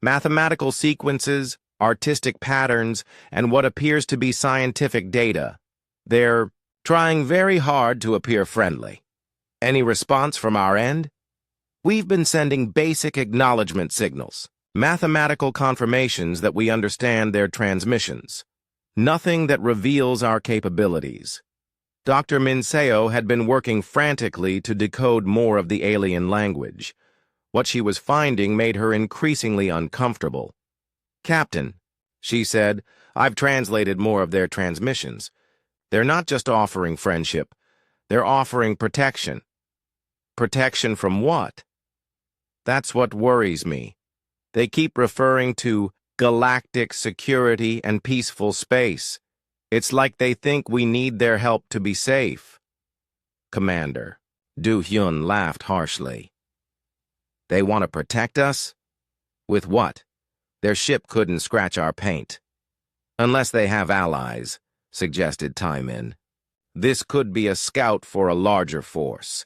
Mathematical sequences, artistic patterns, and what appears to be scientific data. They're trying very hard to appear friendly. Any response from our end? We've been sending basic acknowledgement signals, mathematical confirmations that we understand their transmissions. Nothing that reveals our capabilities. Dr. Minseo had been working frantically to decode more of the alien language. What she was finding made her increasingly uncomfortable. Captain, she said, I've translated more of their transmissions. They're not just offering friendship, they're offering protection. Protection from what? That's what worries me. They keep referring to galactic security and peaceful space. It's like they think we need their help to be safe. Commander, Do-hyun laughed harshly. They want to protect us? With what? Their ship couldn't scratch our paint. Unless they have allies, suggested Taemin. This could be a scout for a larger force.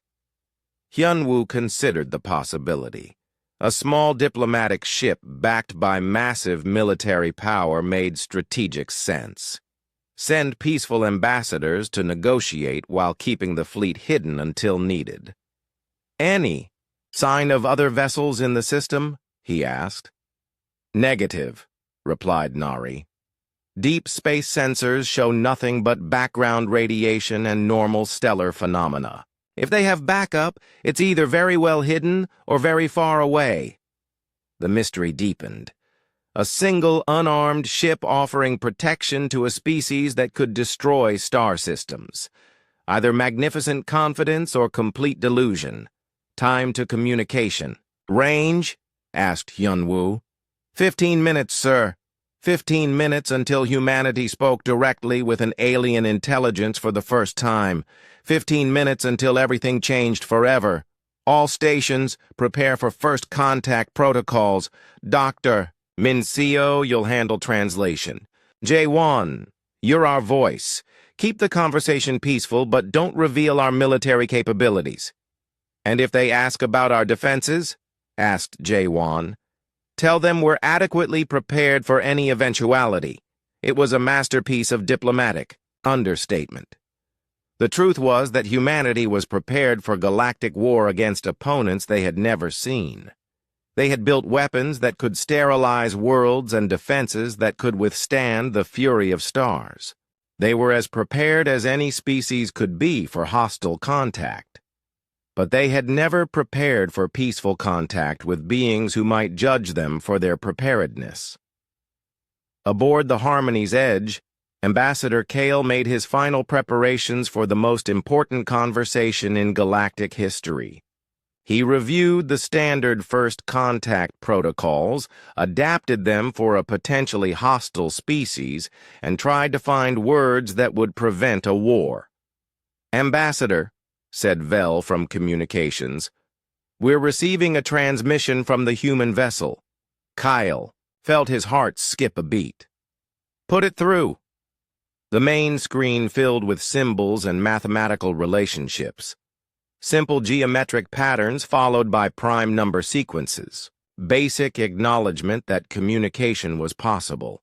Hyun-woo considered the possibility. A small diplomatic ship backed by massive military power made strategic sense. Send peaceful ambassadors to negotiate while keeping the fleet hidden until needed. Any sign of other vessels in the system? He asked. Negative, replied Nari. Deep space sensors show nothing but background radiation and normal stellar phenomena. If they have backup, it's either very well hidden or very far away. The mystery deepened. A single unarmed ship offering protection to a species that could destroy star systems. Either magnificent confidence or complete delusion. Time to communication. Range? Asked Hyun-woo. 15 minutes, sir. 15 minutes until humanity spoke directly with an alien intelligence for the first time. 15 minutes until everything changed forever. All stations, prepare for first contact protocols. Dr. Minseo, you'll handle translation. Jae-won, you're our voice. Keep the conversation peaceful, but don't reveal our military capabilities. And if they ask about our defenses, asked Jae-won, tell them we're adequately prepared for any eventuality. It was a masterpiece of diplomatic understatement. The truth was that humanity was prepared for galactic war against opponents they had never seen. They had built weapons that could sterilize worlds and defenses that could withstand the fury of stars. They were as prepared as any species could be for hostile contact. But they had never prepared for peaceful contact with beings who might judge them for their preparedness. Aboard the Harmony's Edge, Ambassador Kale made his final preparations for the most important conversation in galactic history. He reviewed the standard first contact protocols, adapted them for a potentially hostile species, and tried to find words that would prevent a war. "Ambassador," said Vel from communications, "we're receiving a transmission from the human vessel." Kyle felt his heart skip a beat. "Put it through." The main screen filled with symbols and mathematical relationships. Simple geometric patterns followed by prime number sequences. Basic acknowledgement that communication was possible.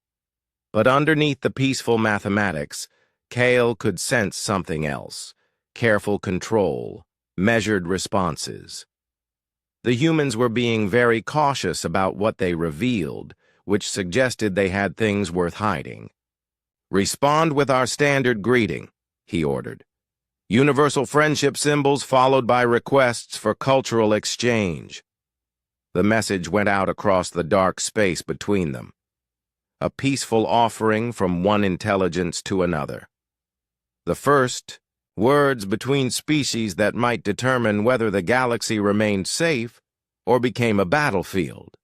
But underneath the peaceful mathematics, Kale could sense something else. Careful control, measured responses. The humans were being very cautious about what they revealed, which suggested they had things worth hiding. "Respond with our standard greeting," he ordered. "Universal friendship symbols followed by requests for cultural exchange." The message went out across the dark space between them. A peaceful offering from one intelligence to another. The first, words between species that might determine whether the galaxy remained safe or became a battlefield.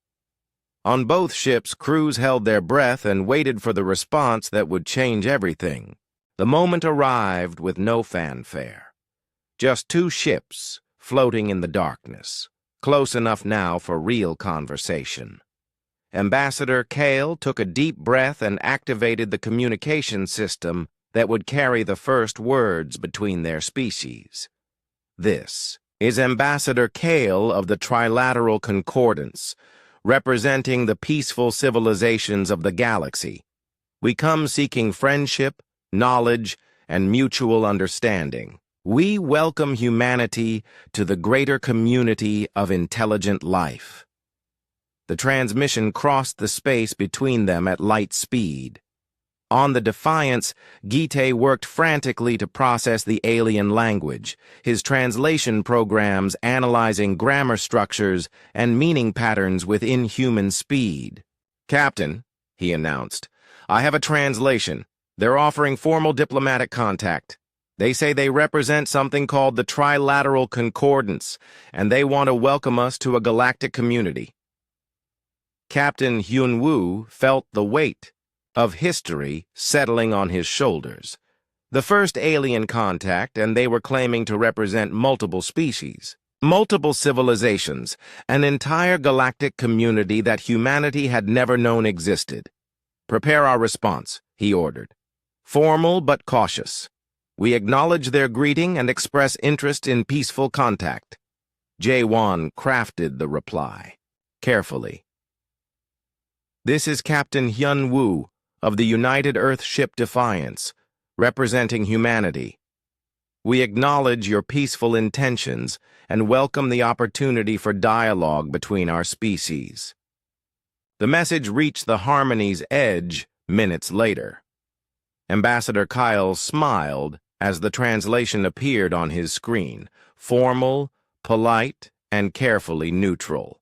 On both ships, crews held their breath and waited for the response that would change everything. The moment arrived with no fanfare. Just two ships floating in the darkness, close enough now for real conversation. Ambassador Kale took a deep breath and activated the communication system that would carry the first words between their species. "This is Ambassador Kale of the Trilateral Concordance, representing the peaceful civilizations of the galaxy. We come seeking friendship, knowledge, and mutual understanding. We welcome humanity to the greater community of intelligent life." The transmission crossed the space between them at light speed. On the Defiance, Gite worked frantically to process the alien language, his translation programs analyzing grammar structures and meaning patterns with inhuman speed. "Captain," he announced, "I have a translation. They're offering formal diplomatic contact. They say they represent something called the Trilateral Concordance, and they want to welcome us to a galactic community." Captain Hyun-woo felt the weight of history settling on his shoulders. The first alien contact, and they were claiming to represent multiple species, multiple civilizations, an entire galactic community that humanity had never known existed. "Prepare our response," he ordered. "Formal but cautious. We acknowledge their greeting and express interest in peaceful contact." Jae-won crafted the reply, carefully. "This is Captain Hyun-woo of the United Earth ship Defiance, representing humanity. We acknowledge your peaceful intentions and welcome the opportunity for dialogue between our species." The message reached the Harmony's edge minutes later. Ambassador Kyle smiled as the translation appeared on his screen, formal, polite, and carefully neutral.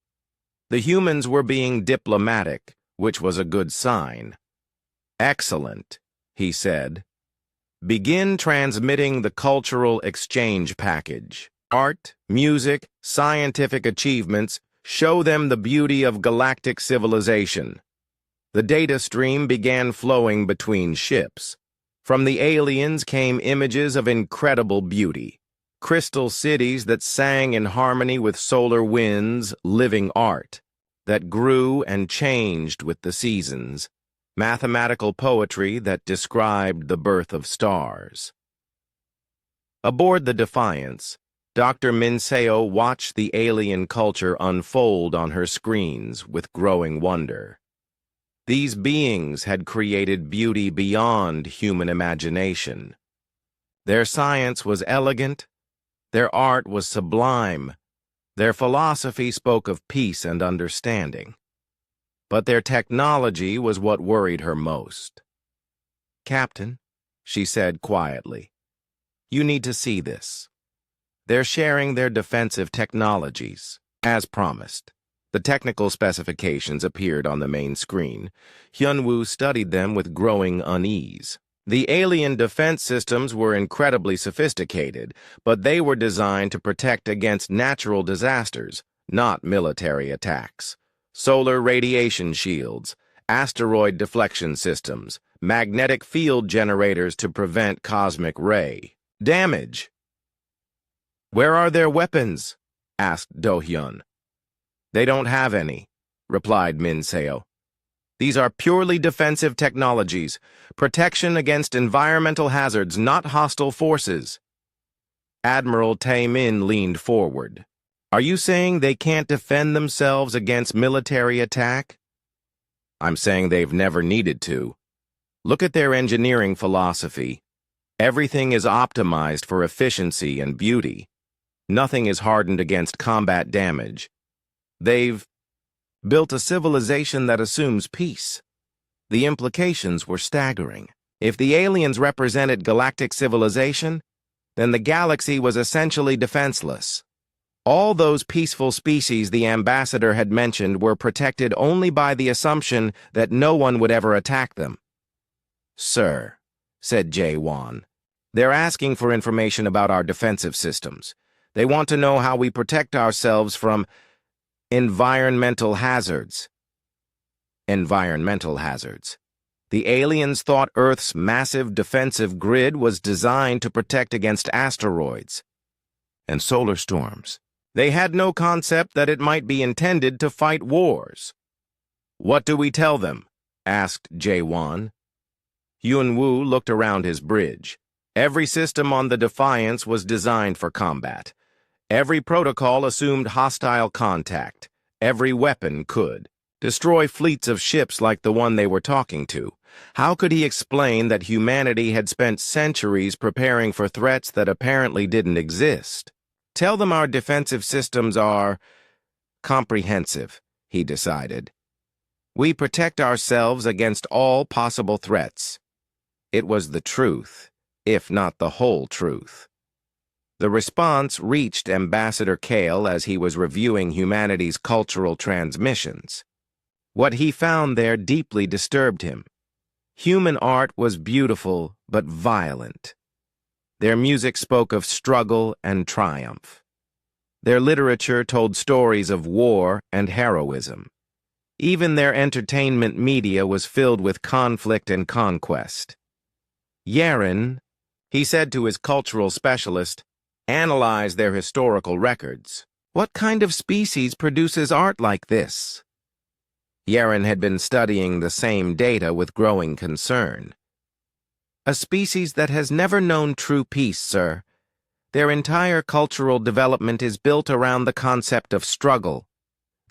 The humans were being diplomatic, which was a good sign. "Excellent," he said. "Begin transmitting the cultural exchange package. Art, music, scientific achievements, show them the beauty of galactic civilization." The data stream began flowing between ships. From the aliens came images of incredible beauty. Crystal cities that sang in harmony with solar winds, living art, that grew and changed with the seasons. Mathematical poetry that described the birth of stars. Aboard the Defiance, Dr. Minseo watched the alien culture unfold on her screens with growing wonder. These beings had created beauty beyond human imagination. Their science was elegant, their art was sublime, their philosophy spoke of peace and understanding. But their technology was what worried her most. "Captain," she said quietly, "you need to see this. They're sharing their defensive technologies, as promised." The technical specifications appeared on the main screen. Hyun-woo studied them with growing unease. The alien defense systems were incredibly sophisticated, but they were designed to protect against natural disasters, not military attacks. Solar radiation shields, asteroid deflection systems, magnetic field generators to prevent cosmic ray damage. "Where are their weapons?" asked Do-hyun. "They don't have any," replied Min Seo. "These are purely defensive technologies, protection against environmental hazards, not hostile forces." Admiral Tae-min leaned forward. "Are you saying they can't defend themselves against military attack?" "I'm saying they've never needed to. Look at their engineering philosophy. Everything is optimized for efficiency and beauty. Nothing is hardened against combat damage. They've built a civilization that assumes peace." The implications were staggering. If the aliens represented galactic civilization, then the galaxy was essentially defenseless. All those peaceful species the ambassador had mentioned were protected only by the assumption that no one would ever attack them. "Sir," said Jae-won, "they're asking for information about our defensive systems. They want to know how we protect ourselves from environmental hazards." Environmental hazards. The aliens thought Earth's massive defensive grid was designed to protect against asteroids and solar storms. They had no concept that it might be intended to fight wars. "What do we tell them?" asked Jae-won. Hyun-woo looked around his bridge. Every system on the Defiance was designed for combat. Every protocol assumed hostile contact. Every weapon could destroy fleets of ships like the one they were talking to. How could he explain that humanity had spent centuries preparing for threats that apparently didn't exist? "Tell them our defensive systems are comprehensive," he decided. "We protect ourselves against all possible threats." It was the truth, if not the whole truth. The response reached Ambassador Kale as he was reviewing humanity's cultural transmissions. What he found there deeply disturbed him. Human art was beautiful but violent. Their music spoke of struggle and triumph. Their literature told stories of war and heroism. Even their entertainment media was filled with conflict and conquest. "Yaren," he said to his cultural specialist, "analyze their historical records. What kind of species produces art like this?" Yaren had been studying the same data with growing concern. "A species that has never known true peace, sir. Their entire cultural development is built around the concept of struggle.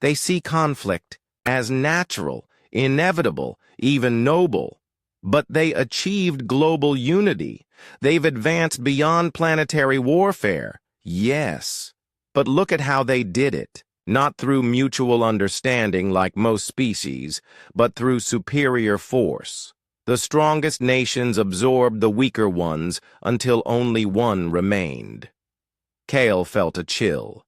They see conflict as natural, inevitable, even noble. But they achieved global unity. They've advanced beyond planetary warfare. Yes. But look at how they did it. Not through mutual understanding like most species, but through superior force. The strongest nations absorbed the weaker ones until only one remained." Kale felt a chill.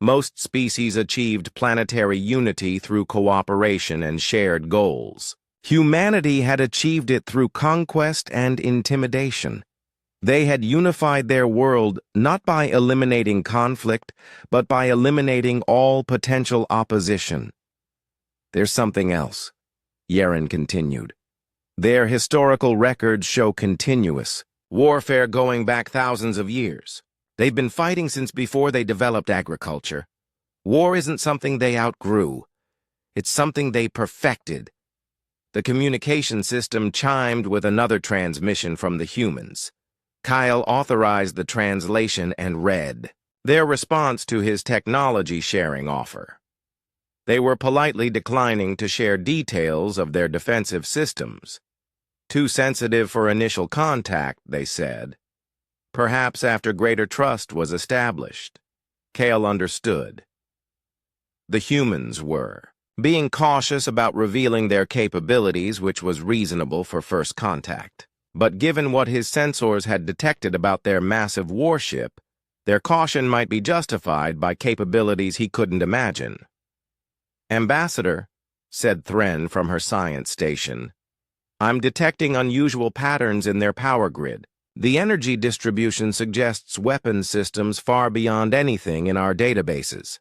Most species achieved planetary unity through cooperation and shared goals. Humanity had achieved it through conquest and intimidation. They had unified their world not by eliminating conflict, but by eliminating all potential opposition. "There's something else," Yaren continued. "Their historical records show continuous warfare going back thousands of years. They've been fighting since before they developed agriculture. War isn't something they outgrew. It's something they perfected." The communication system chimed with another transmission from the humans. Kyle authorized the translation and read their response to his technology-sharing offer. They were politely declining to share details of their defensive systems. Too sensitive for initial contact, they said. Perhaps after greater trust was established. Kale understood. The humans were being cautious about revealing their capabilities, which was reasonable for first contact. But given what his sensors had detected about their massive warship, their caution might be justified by capabilities he couldn't imagine. "Ambassador," said Thren from her science station, I'm detecting unusual patterns in their power grid. The energy distribution suggests weapon systems far beyond anything in our databases.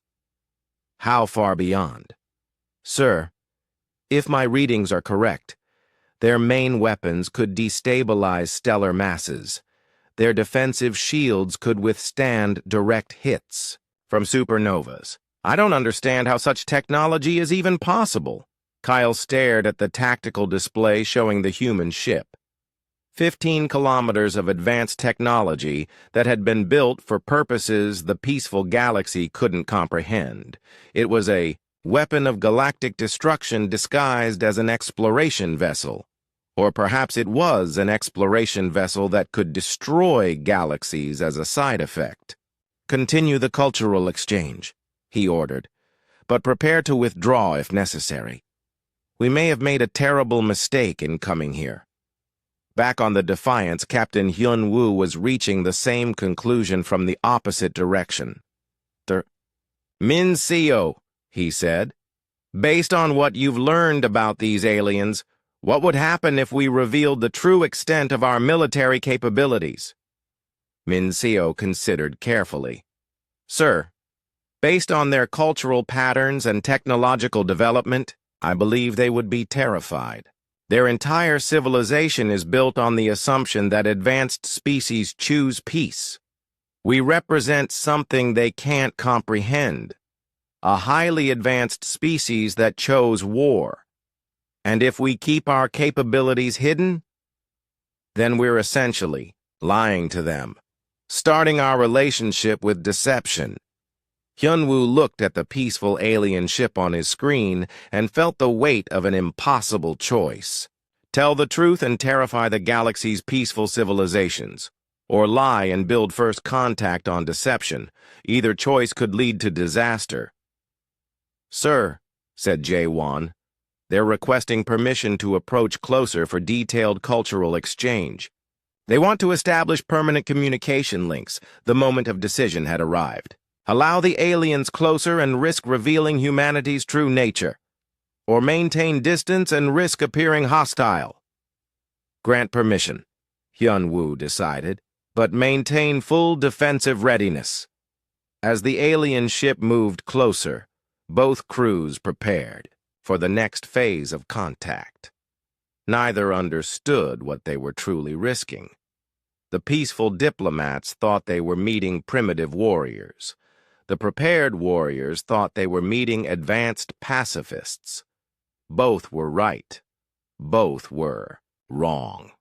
How far beyond? Sir, if my readings are correct, their main weapons could destabilize stellar masses. Their defensive shields could withstand direct hits from supernovas. I don't understand how such technology is even possible. Kyle stared at the tactical display showing the human ship. 15 kilometers of advanced technology that had been built for purposes the peaceful galaxy couldn't comprehend. It was a weapon of galactic destruction disguised as an exploration vessel. Or perhaps it was an exploration vessel that could destroy galaxies as a side effect. Continue the cultural exchange, he ordered, but prepare to withdraw if necessary. We may have made a terrible mistake in coming here. Back on the Defiance, Captain Hyun-woo was reaching the same conclusion from the opposite direction. Min Seo, he said, based on what you've learned about these aliens, what would happen if we revealed the true extent of our military capabilities? Min Seo considered carefully. Sir, based on their cultural patterns and technological development, I believe they would be terrified. Their entire civilization is built on the assumption that advanced species choose peace. We represent something they can't comprehend, a highly advanced species that chose war. And if we keep our capabilities hidden, then we're essentially lying to them, starting our relationship with deception. Hyun-woo looked at the peaceful alien ship on his screen and felt the weight of an impossible choice. Tell the truth and terrify the galaxy's peaceful civilizations, or lie and build first contact on deception. Either choice could lead to disaster. Sir, said Jae-won, they're requesting permission to approach closer for detailed cultural exchange. They want to establish permanent communication links. The moment of decision had arrived. Allow the aliens closer and risk revealing humanity's true nature, or maintain distance and risk appearing hostile. Grant permission, Hyun-woo decided, but maintain full defensive readiness. As the alien ship moved closer, both crews prepared for the next phase of contact. Neither understood what they were truly risking. The peaceful diplomats thought they were meeting primitive warriors. The prepared warriors thought they were meeting advanced pacifists. Both were right. Both were wrong.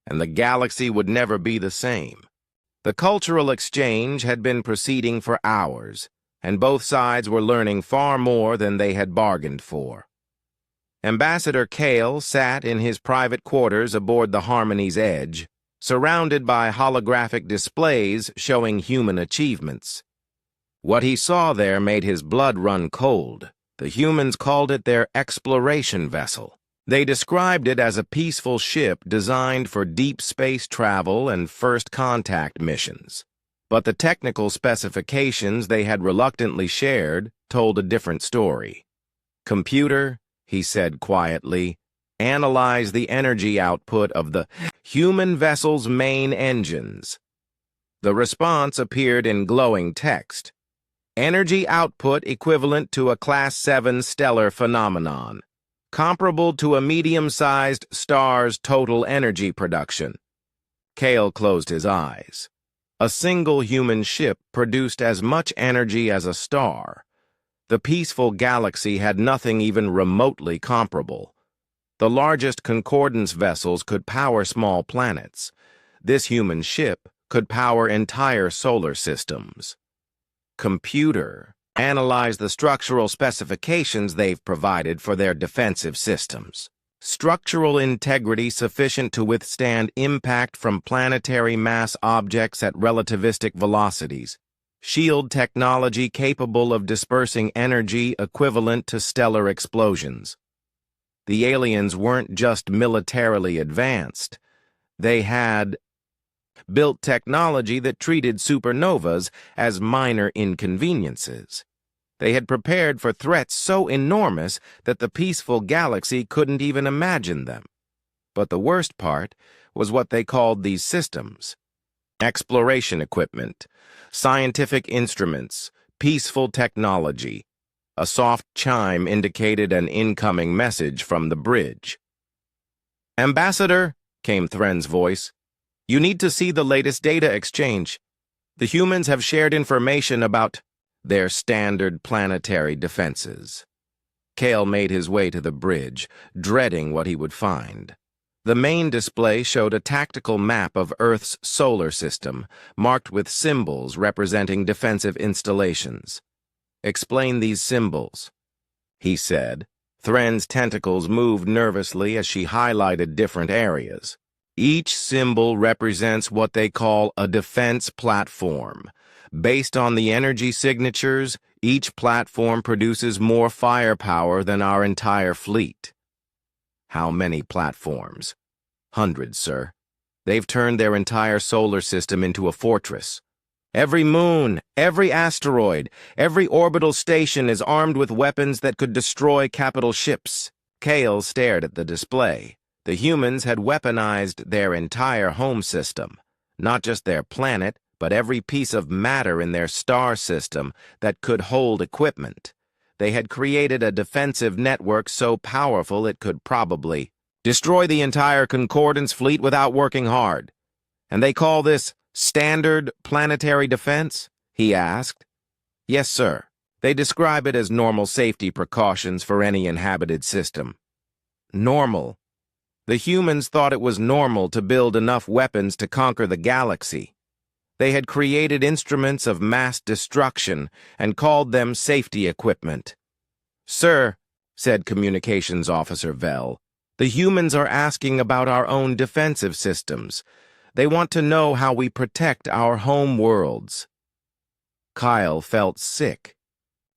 And the galaxy would never be the same. The cultural exchange had been proceeding for hours, and both sides were learning far more than they had bargained for. Ambassador Kale sat in his private quarters aboard the Harmony's Edge, surrounded by holographic displays showing human achievements. What he saw there made his blood run cold. The humans called it their exploration vessel. They described it as a peaceful ship designed for deep space travel and first contact missions. But the technical specifications they had reluctantly shared told a different story. Computer, he said quietly, analyze the energy output of the human vessel's main engines. The response appeared in glowing text. Energy output equivalent to a Class 7 stellar phenomenon, comparable to a medium-sized star's total energy production. Kale closed his eyes. A single human ship produced as much energy as a star. The peaceful galaxy had nothing even remotely comparable. The largest concordance vessels could power small planets. This human ship could power entire solar systems. Computer, analyze the structural specifications they've provided for their defensive systems. Structural integrity sufficient to withstand impact from planetary mass objects at relativistic velocities. Shield technology capable of dispersing energy equivalent to stellar explosions. The aliens weren't just militarily advanced. They had built technology that treated supernovas as minor inconveniences. They had prepared for threats so enormous that the peaceful galaxy couldn't even imagine them. But the worst part was what they called these systems. Exploration equipment, scientific instruments, peaceful technology. A soft chime indicated an incoming message from the bridge. "Ambassador," came Thren's voice, "you need to see the latest data exchange. The humans have shared information about their standard planetary defenses." Kale made his way to the bridge, dreading what he would find. The main display showed a tactical map of Earth's solar system, marked with symbols representing defensive installations. "Explain these symbols," he said. Thren's tentacles moved nervously as she highlighted different areas. Each symbol represents what they call a defense platform. Based on the energy signatures, each platform produces more firepower than our entire fleet. "How many platforms?" "Hundreds, sir. They've turned their entire solar system into a fortress. Every moon, every asteroid, every orbital station is armed with weapons that could destroy capital ships." Kale stared at the display. The humans had weaponized their entire home system, not just their planet, but every piece of matter in their star system that could hold equipment. They had created a defensive network so powerful it could probably destroy the entire Concordance fleet without working hard. "And they call this standard planetary defense?" he asked. "Yes, sir. They describe it as normal safety precautions for any inhabited system." Normal. The humans thought it was normal to build enough weapons to conquer the galaxy. They had created instruments of mass destruction and called them safety equipment. "Sir," said Communications Officer Vell, "the humans are asking about our own defensive systems. They want to know how we protect our home worlds." Kyle felt sick.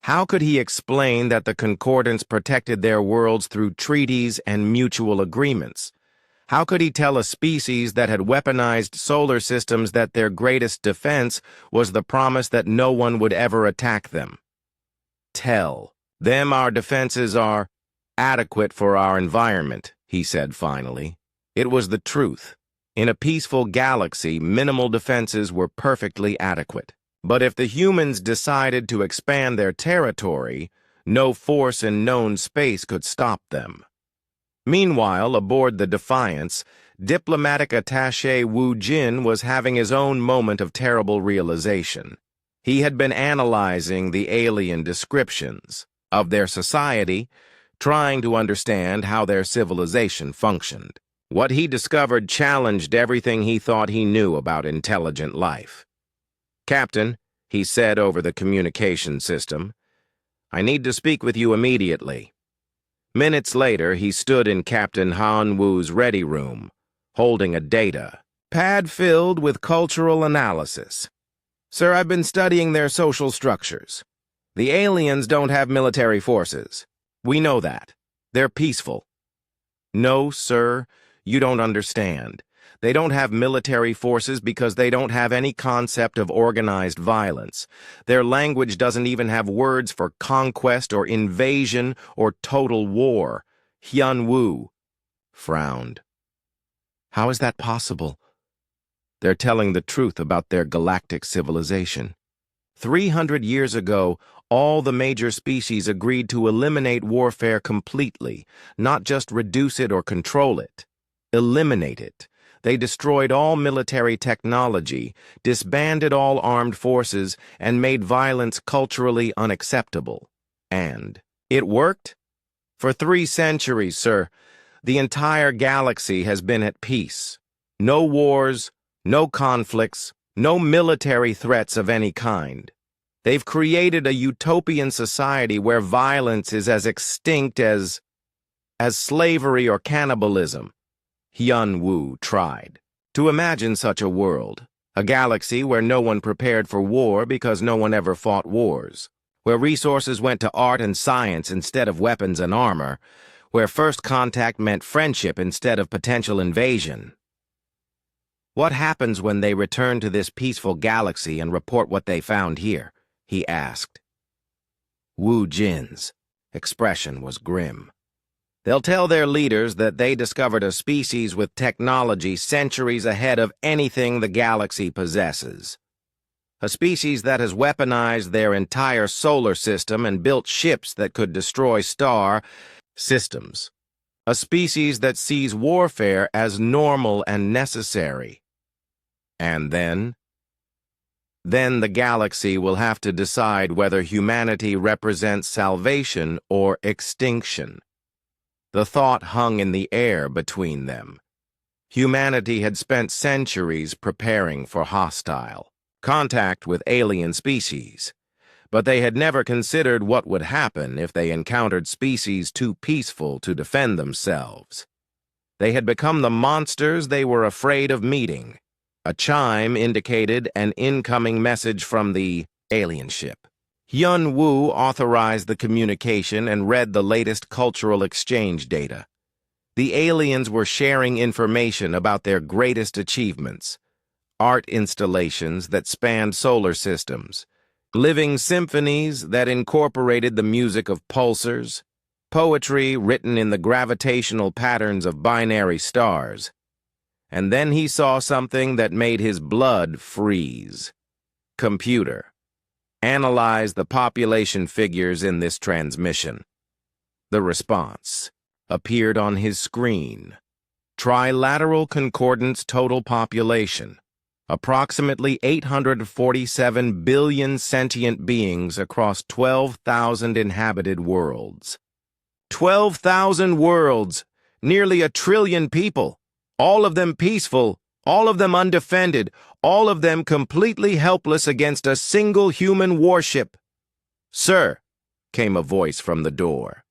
How could he explain that the Concordance protected their worlds through treaties and mutual agreements? How could he tell a species that had weaponized solar systems that their greatest defense was the promise that no one would ever attack them? "Tell them our defenses are adequate for our environment," he said finally. It was the truth. In a peaceful galaxy, minimal defenses were perfectly adequate. But if the humans decided to expand their territory, no force in known space could stop them. Meanwhile, aboard the Defiance, diplomatic attaché Wu Jin was having his own moment of terrible realization. He had been analyzing the alien descriptions of their society, trying to understand how their civilization functioned. What he discovered challenged everything he thought he knew about intelligent life. "Captain," he said over the communication system, "I need to speak with you immediately." Minutes later, he stood in Captain Han Wu's ready room, holding a data pad filled with cultural analysis. "Sir, I've been studying their social structures. The aliens don't have military forces. We know that. They're peaceful." "No, sir, you don't understand. They don't have military forces because they don't have any concept of organized violence. Their language doesn't even have words for conquest or invasion or total war." Hyun Woo frowned. "How is that possible?" "They're telling the truth about their galactic civilization. 300 years ago, all the major species agreed to eliminate warfare completely, not just reduce it or control it. Eliminate it. They destroyed all military technology, disbanded all armed forces, and made violence culturally unacceptable. And it worked? For 3 centuries, sir, the entire galaxy has been at peace. No wars, no conflicts, no military threats of any kind. They've created a utopian society where violence is as extinct as slavery or cannibalism." Hyun Woo tried to imagine such a world, a galaxy where no one prepared for war because no one ever fought wars, where resources went to art and science instead of weapons and armor, where first contact meant friendship instead of potential invasion. "What happens when they return to this peaceful galaxy and report what they found here?" he asked. Wu Jin's expression was grim. They'll tell their leaders that they discovered a species with technology centuries ahead of anything the galaxy possesses. A species that has weaponized their entire solar system and built ships that could destroy star systems. A species that sees warfare as normal and necessary. And then the galaxy will have to decide whether humanity represents salvation or extinction. The thought hung in the air between them. Humanity had spent centuries preparing for hostile contact with alien species, but they had never considered what would happen if they encountered species too peaceful to defend themselves. They had become the monsters they were afraid of meeting. A chime indicated an incoming message from the alien ship. Hyun Woo authorized the communication and read the latest cultural exchange data. The aliens were sharing information about their greatest achievements, art installations that spanned solar systems, living symphonies that incorporated the music of pulsars, poetry written in the gravitational patterns of binary stars. And then he saw something that made his blood freeze. Computer, analyze the population figures in this transmission. The response appeared on his screen. Trilateral concordance total population. Approximately 847 billion sentient beings across 12,000 inhabited worlds. 12,000 worlds, nearly 1 trillion people, all of them peaceful, all of them undefended, all of them completely helpless against a single human warship. "Sir," came a voice from the door.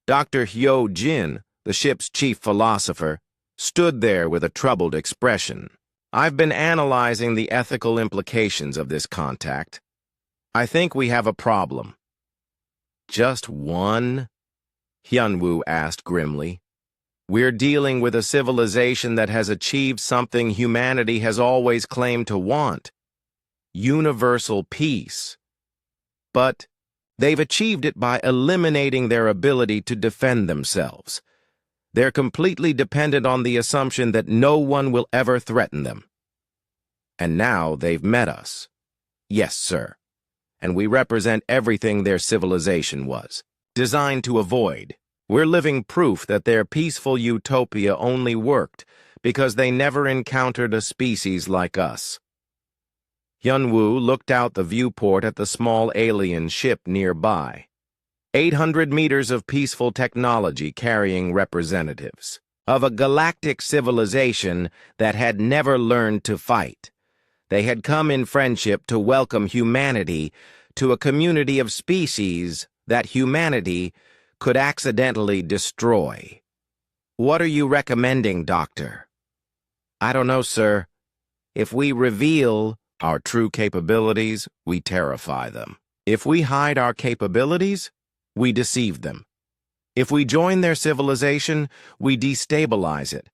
Dr. Hyo Jin, the ship's chief philosopher, stood there with a troubled expression. "I've been analyzing the ethical implications of this contact. I think we have a problem." "Just one?" Hyunwoo asked grimly. "We're dealing with a civilization that has achieved something humanity has always claimed to want. Universal peace. But they've achieved it by eliminating their ability to defend themselves. They're completely dependent on the assumption that no one will ever threaten them. And now they've met us. Yes, sir. And we represent everything their civilization was designed to avoid. We're living proof that their peaceful utopia only worked because they never encountered a species like us." Hyunwoo looked out the viewport at the small alien ship nearby. 800 meters of peaceful technology carrying representatives of a galactic civilization that had never learned to fight. They had come in friendship to welcome humanity to a community of species that humanity could accidentally destroy. "What are you recommending, Doctor?" "I don't know, sir. If we reveal our true capabilities, we terrify them. If we hide our capabilities, we deceive them. If we join their civilization, we destabilize it.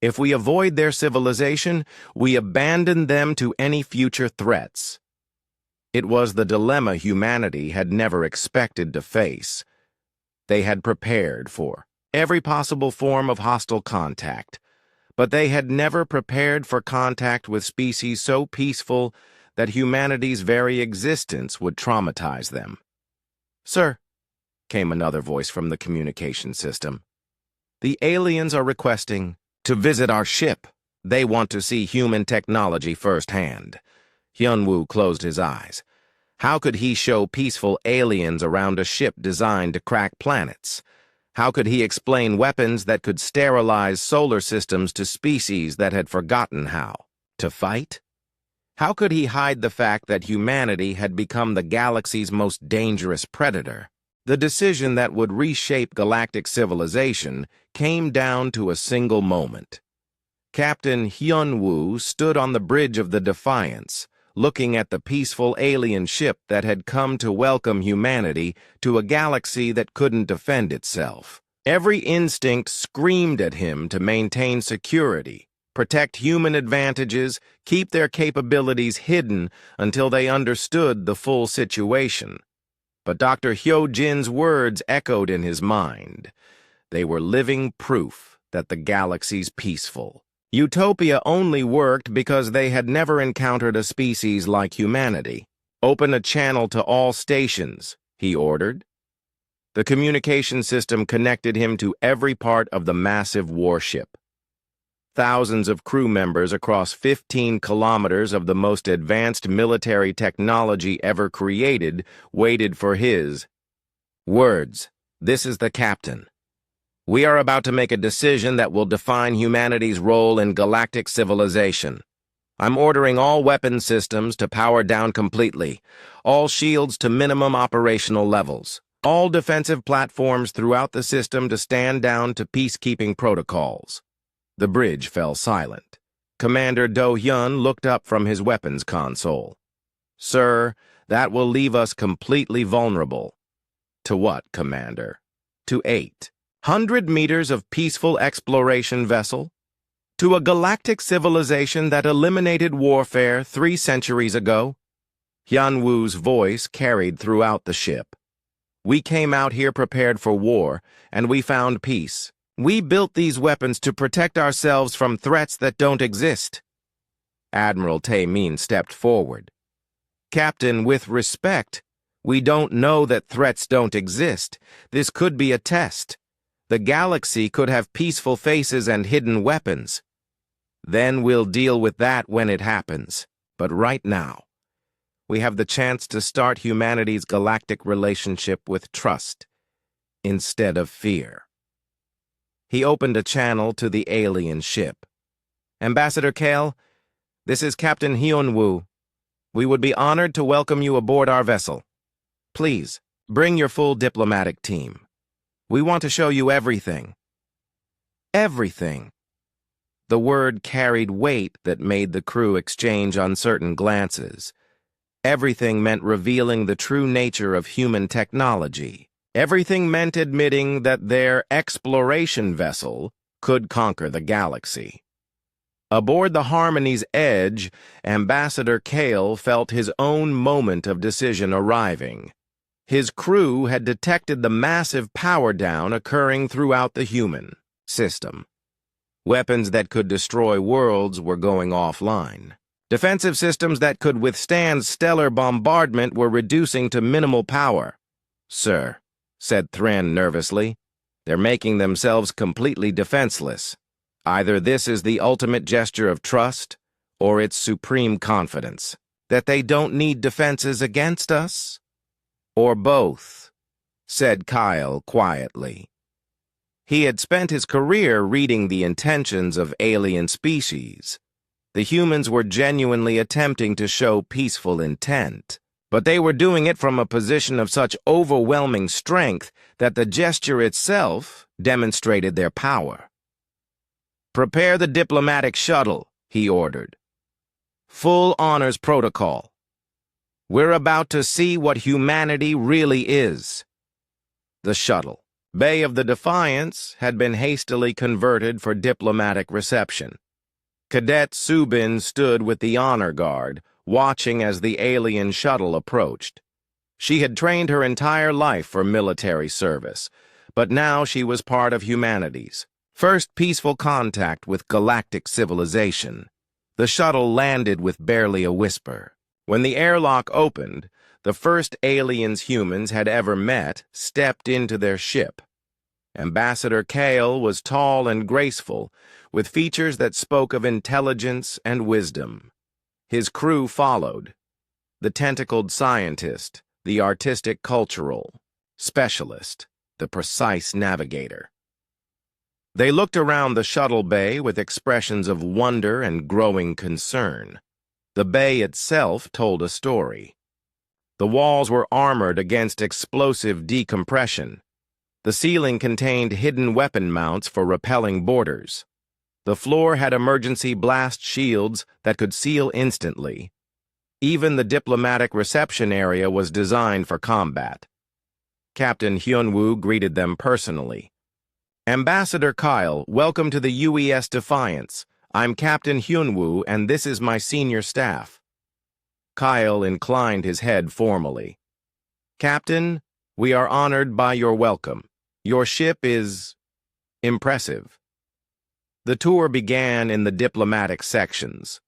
If we avoid their civilization, we abandon them to any future threats." It was the dilemma humanity had never expected to face. They had prepared for every possible form of hostile contact, but they had never prepared for contact with species so peaceful that humanity's very existence would traumatize them. "Sir," came another voice from the communication system, "the aliens are requesting to visit our ship. They want to see human technology firsthand." Hyunwoo closed his eyes. How could he show peaceful aliens around a ship designed to crack planets? How could he explain weapons that could sterilize solar systems to species that had forgotten how to fight? How could he hide the fact that humanity had become the galaxy's most dangerous predator? The decision that would reshape galactic civilization came down to a single moment. Captain Hyunwoo stood on the bridge of the Defiance, looking at the peaceful alien ship that had come to welcome humanity to a galaxy that couldn't defend itself. Every instinct screamed at him to maintain security, protect human advantages, keep their capabilities hidden until they understood the full situation. But Dr. Hyo Jin's words echoed in his mind. They were living proof that the galaxy's peaceful. Utopia only worked because they had never encountered a species like humanity. "Open a channel to all stations," he ordered. The communication system connected him to every part of the massive warship. Thousands of crew members across 15 kilometers of the most advanced military technology ever created waited for his words. "This is the captain. We are about to make a decision that will define humanity's role in galactic civilization. I'm ordering all weapon systems to power down completely, all shields to minimum operational levels, all defensive platforms throughout the system to stand down to peacekeeping protocols." The bridge fell silent. Commander Do-hyun looked up from his weapons console. "Sir, that will leave us completely vulnerable." "To what, Commander?" "To 800 meters of peaceful exploration vessel? To a galactic civilization that eliminated warfare 3 centuries ago?" Hyun-woo's voice carried throughout the ship. "We came out here prepared for war, and we found peace. We built these weapons to protect ourselves from threats that don't exist." Admiral Tae-min stepped forward. "Captain, with respect, we don't know that threats don't exist. This could be a test. The galaxy could have peaceful faces and hidden weapons. Then we'll deal with that when it happens. But right now, we have the chance to start humanity's galactic relationship with trust instead of fear." He opened a channel to the alien ship. "Ambassador Kale, this is Captain Hyun-woo. We would be honored to welcome you aboard our vessel. Please, bring your full diplomatic team. We want to show you everything." Everything. The word carried weight that made the crew exchange uncertain glances. Everything meant revealing the true nature of human technology. Everything meant admitting that their exploration vessel could conquer the galaxy. Aboard the Harmony's edge, Ambassador Kale felt his own moment of decision arriving. His crew had detected the massive power down occurring throughout the human system. Weapons that could destroy worlds were going offline. Defensive systems that could withstand stellar bombardment were reducing to minimal power. "Sir," said Thren nervously, "they're making themselves completely defenseless. Either this is the ultimate gesture of trust, or it's supreme confidence. That they don't need defenses against us? Or both," said Kyle quietly. He had spent his career reading the intentions of alien species. The humans were genuinely attempting to show peaceful intent. But they were doing it from a position of such overwhelming strength that the gesture itself demonstrated their power. "Prepare the diplomatic shuttle," he ordered. "Full honors protocol. We're about to see what humanity really is." The shuttle, Bay of the Defiance, had been hastily converted for diplomatic reception. Cadet Subin stood with the honor guard, watching as the alien shuttle approached. She had trained her entire life for military service, but now she was part of humanity's first peaceful contact with galactic civilization. The shuttle landed with barely a whisper. When the airlock opened, the first aliens humans had ever met stepped into their ship. Ambassador Kale was tall and graceful, with features that spoke of intelligence and wisdom. His crew followed: the tentacled scientist, the artistic cultural specialist, the precise navigator. They looked around the shuttle bay with expressions of wonder and growing concern. The bay itself told a story. The walls were armored against explosive decompression. The ceiling contained hidden weapon mounts for repelling boarders. The floor had emergency blast shields that could seal instantly. Even the diplomatic reception area was designed for combat. Captain Hyun-woo greeted them personally. "Ambassador Kyle, welcome to the UES Defiance. I'm Captain Hyun-woo, and this is my senior staff." Kyle inclined his head formally. "Captain, we are honored by your welcome. Your ship is Impressive. The tour began in the diplomatic sections.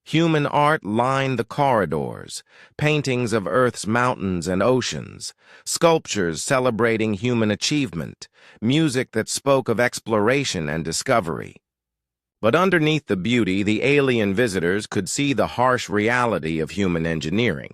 Human art lined the corridors, paintings of Earth's mountains and oceans, sculptures celebrating human achievement, music that spoke of exploration and discovery. But underneath the beauty, the alien visitors could see the harsh reality of human engineering.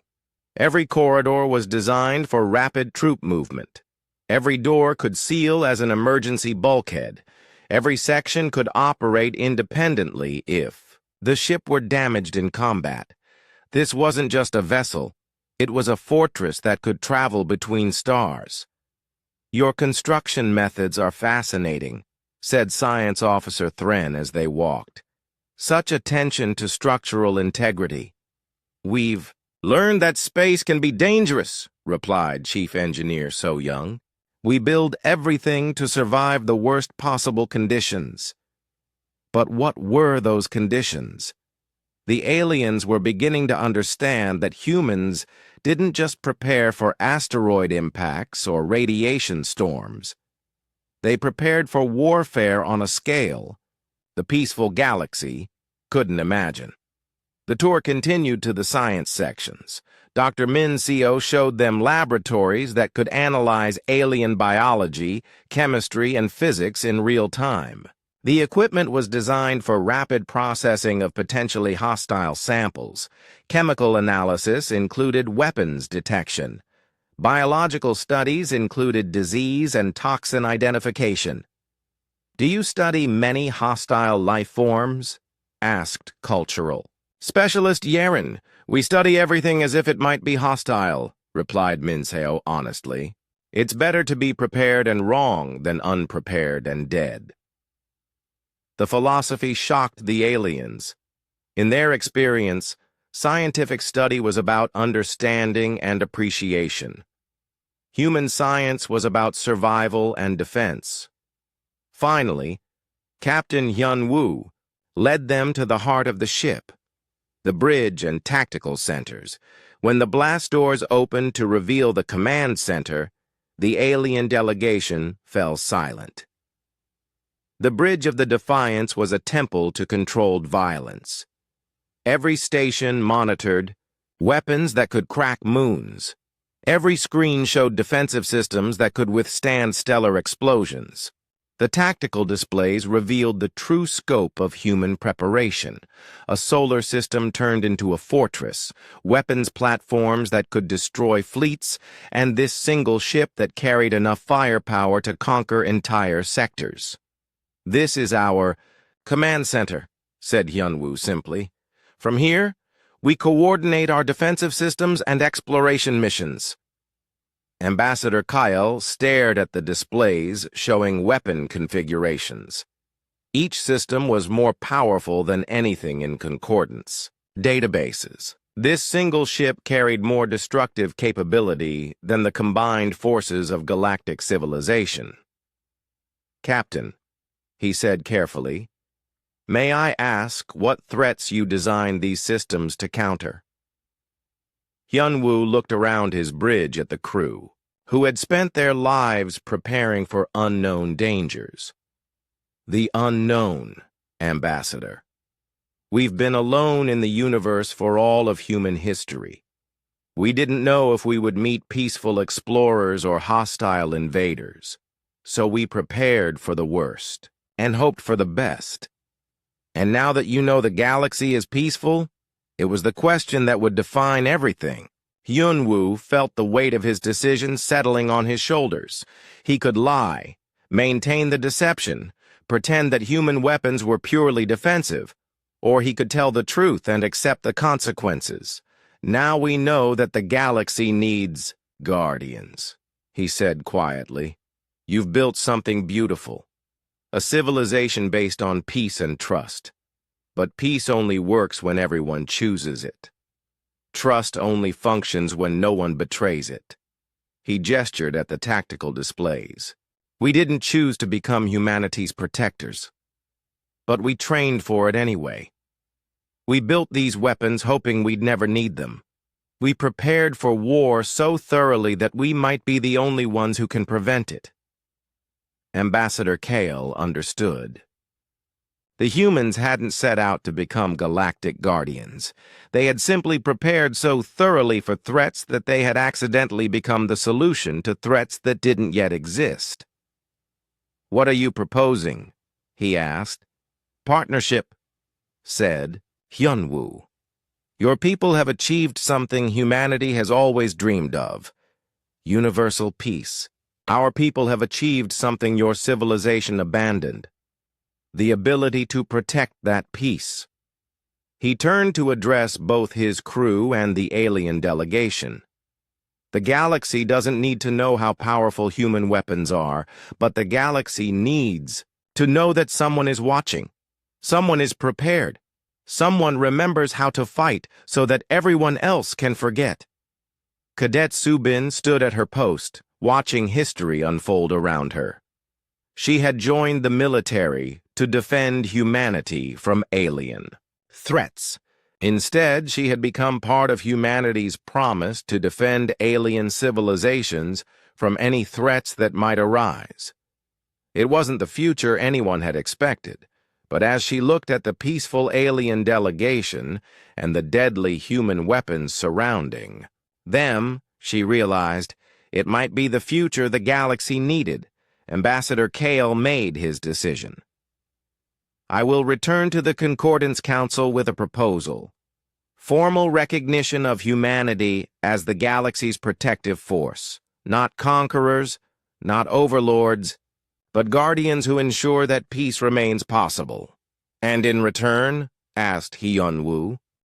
Every corridor was designed for rapid troop movement. Every door could seal as an emergency bulkhead. Every section could operate independently if the ship were damaged in combat. This wasn't just a vessel. It was a fortress that could travel between stars. "Your construction methods are fascinating," said Science Officer Thren as they walked. "Such attention to structural integrity." "We've learned that space can be dangerous," replied Chief Engineer So Young. "We build everything to survive the worst possible conditions." But what were those conditions? The aliens were beginning to understand that humans didn't just prepare for asteroid impacts or radiation storms. They prepared for warfare on a scale the peaceful galaxy couldn't imagine. The tour continued to the science sections. Dr. Min Seo showed them laboratories that could analyze alien biology, chemistry, and physics in real time. The equipment was designed for rapid processing of potentially hostile samples. Chemical analysis included weapons detection. Biological studies included disease and toxin identification. "Do you study many hostile life forms?" asked Cultural. "Specialist Yeren, we study everything as if it might be hostile," replied Minseo honestly. "It's better to be prepared and wrong than unprepared and dead." The philosophy shocked the aliens. In their experience, scientific study was about understanding and appreciation. Human science was about survival and defense. Finally, Captain Hyun Woo led them to the heart of the ship, the bridge and tactical centers. When the blast doors opened to reveal the command center, the alien delegation fell silent. The bridge of the Defiance was a temple to controlled violence. Every station monitored weapons that could crack moons. Every screen showed defensive systems that could withstand stellar explosions. The tactical displays revealed the true scope of human preparation. A solar system turned into a fortress, weapons platforms that could destroy fleets, and this single ship that carried enough firepower to conquer entire sectors. "This is our command center," said Hyunwoo simply. "From here, we coordinate our defensive systems and exploration missions." Ambassador Kyle stared at the displays showing weapon configurations. Each system was more powerful than anything in Concordance. Databases. This single ship carried more destructive capability than the combined forces of galactic civilization. "Captain," he said carefully, "may I ask what threats you designed these systems to counter?" Hyunwoo looked around his bridge at the crew, who had spent their lives preparing for unknown dangers. "The unknown, Ambassador. We've been alone in the universe for all of human history. We didn't know if we would meet peaceful explorers or hostile invaders, so we prepared for the worst and hoped for the best. And now that you know the galaxy is peaceful, it was the question that would define everything." Hyunwoo felt the weight of his decision settling on his shoulders. He could lie, maintain the deception, pretend that human weapons were purely defensive, or he could tell the truth and accept the consequences. "Now we know that the galaxy needs guardians," he said quietly. "You've built something beautiful. A civilization based on peace and trust. But peace only works when everyone chooses it. Trust only functions when no one betrays it." He gestured at the tactical displays. "We didn't choose to become humanity's protectors, but we trained for it anyway. We built these weapons hoping we'd never need them. We prepared for war so thoroughly that we might be the only ones who can prevent it." Ambassador Kale understood. The humans hadn't set out to become galactic guardians. They had simply prepared so thoroughly for threats that they had accidentally become the solution to threats that didn't yet exist. "What are you proposing?" he asked. "Partnership," said Hyunwoo. "Your people have achieved something humanity has always dreamed of. Universal peace. Our people have achieved something your civilization abandoned. The ability to protect that peace." He turned to address both his crew and the alien delegation. The galaxy doesn't need to know how powerful human weapons are, but the galaxy needs to know that someone is watching, someone is prepared, someone remembers how to fight so that everyone else can forget. Cadet Subin stood at her post, watching history unfold around her. She had joined the military to defend humanity from alien threats. Instead, she had become part of humanity's promise to defend alien civilizations from any threats that might arise. It wasn't the future anyone had expected, but as she looked at the peaceful alien delegation and the deadly human weapons surrounding them, she realized it might be the future the galaxy needed. Ambassador Kale made his decision. "I will return to the Concordance Council with a proposal. Formal recognition of humanity as the galaxy's protective force. Not conquerors, not overlords, but guardians who ensure that peace remains possible." "And in return?" asked Hyunwoo.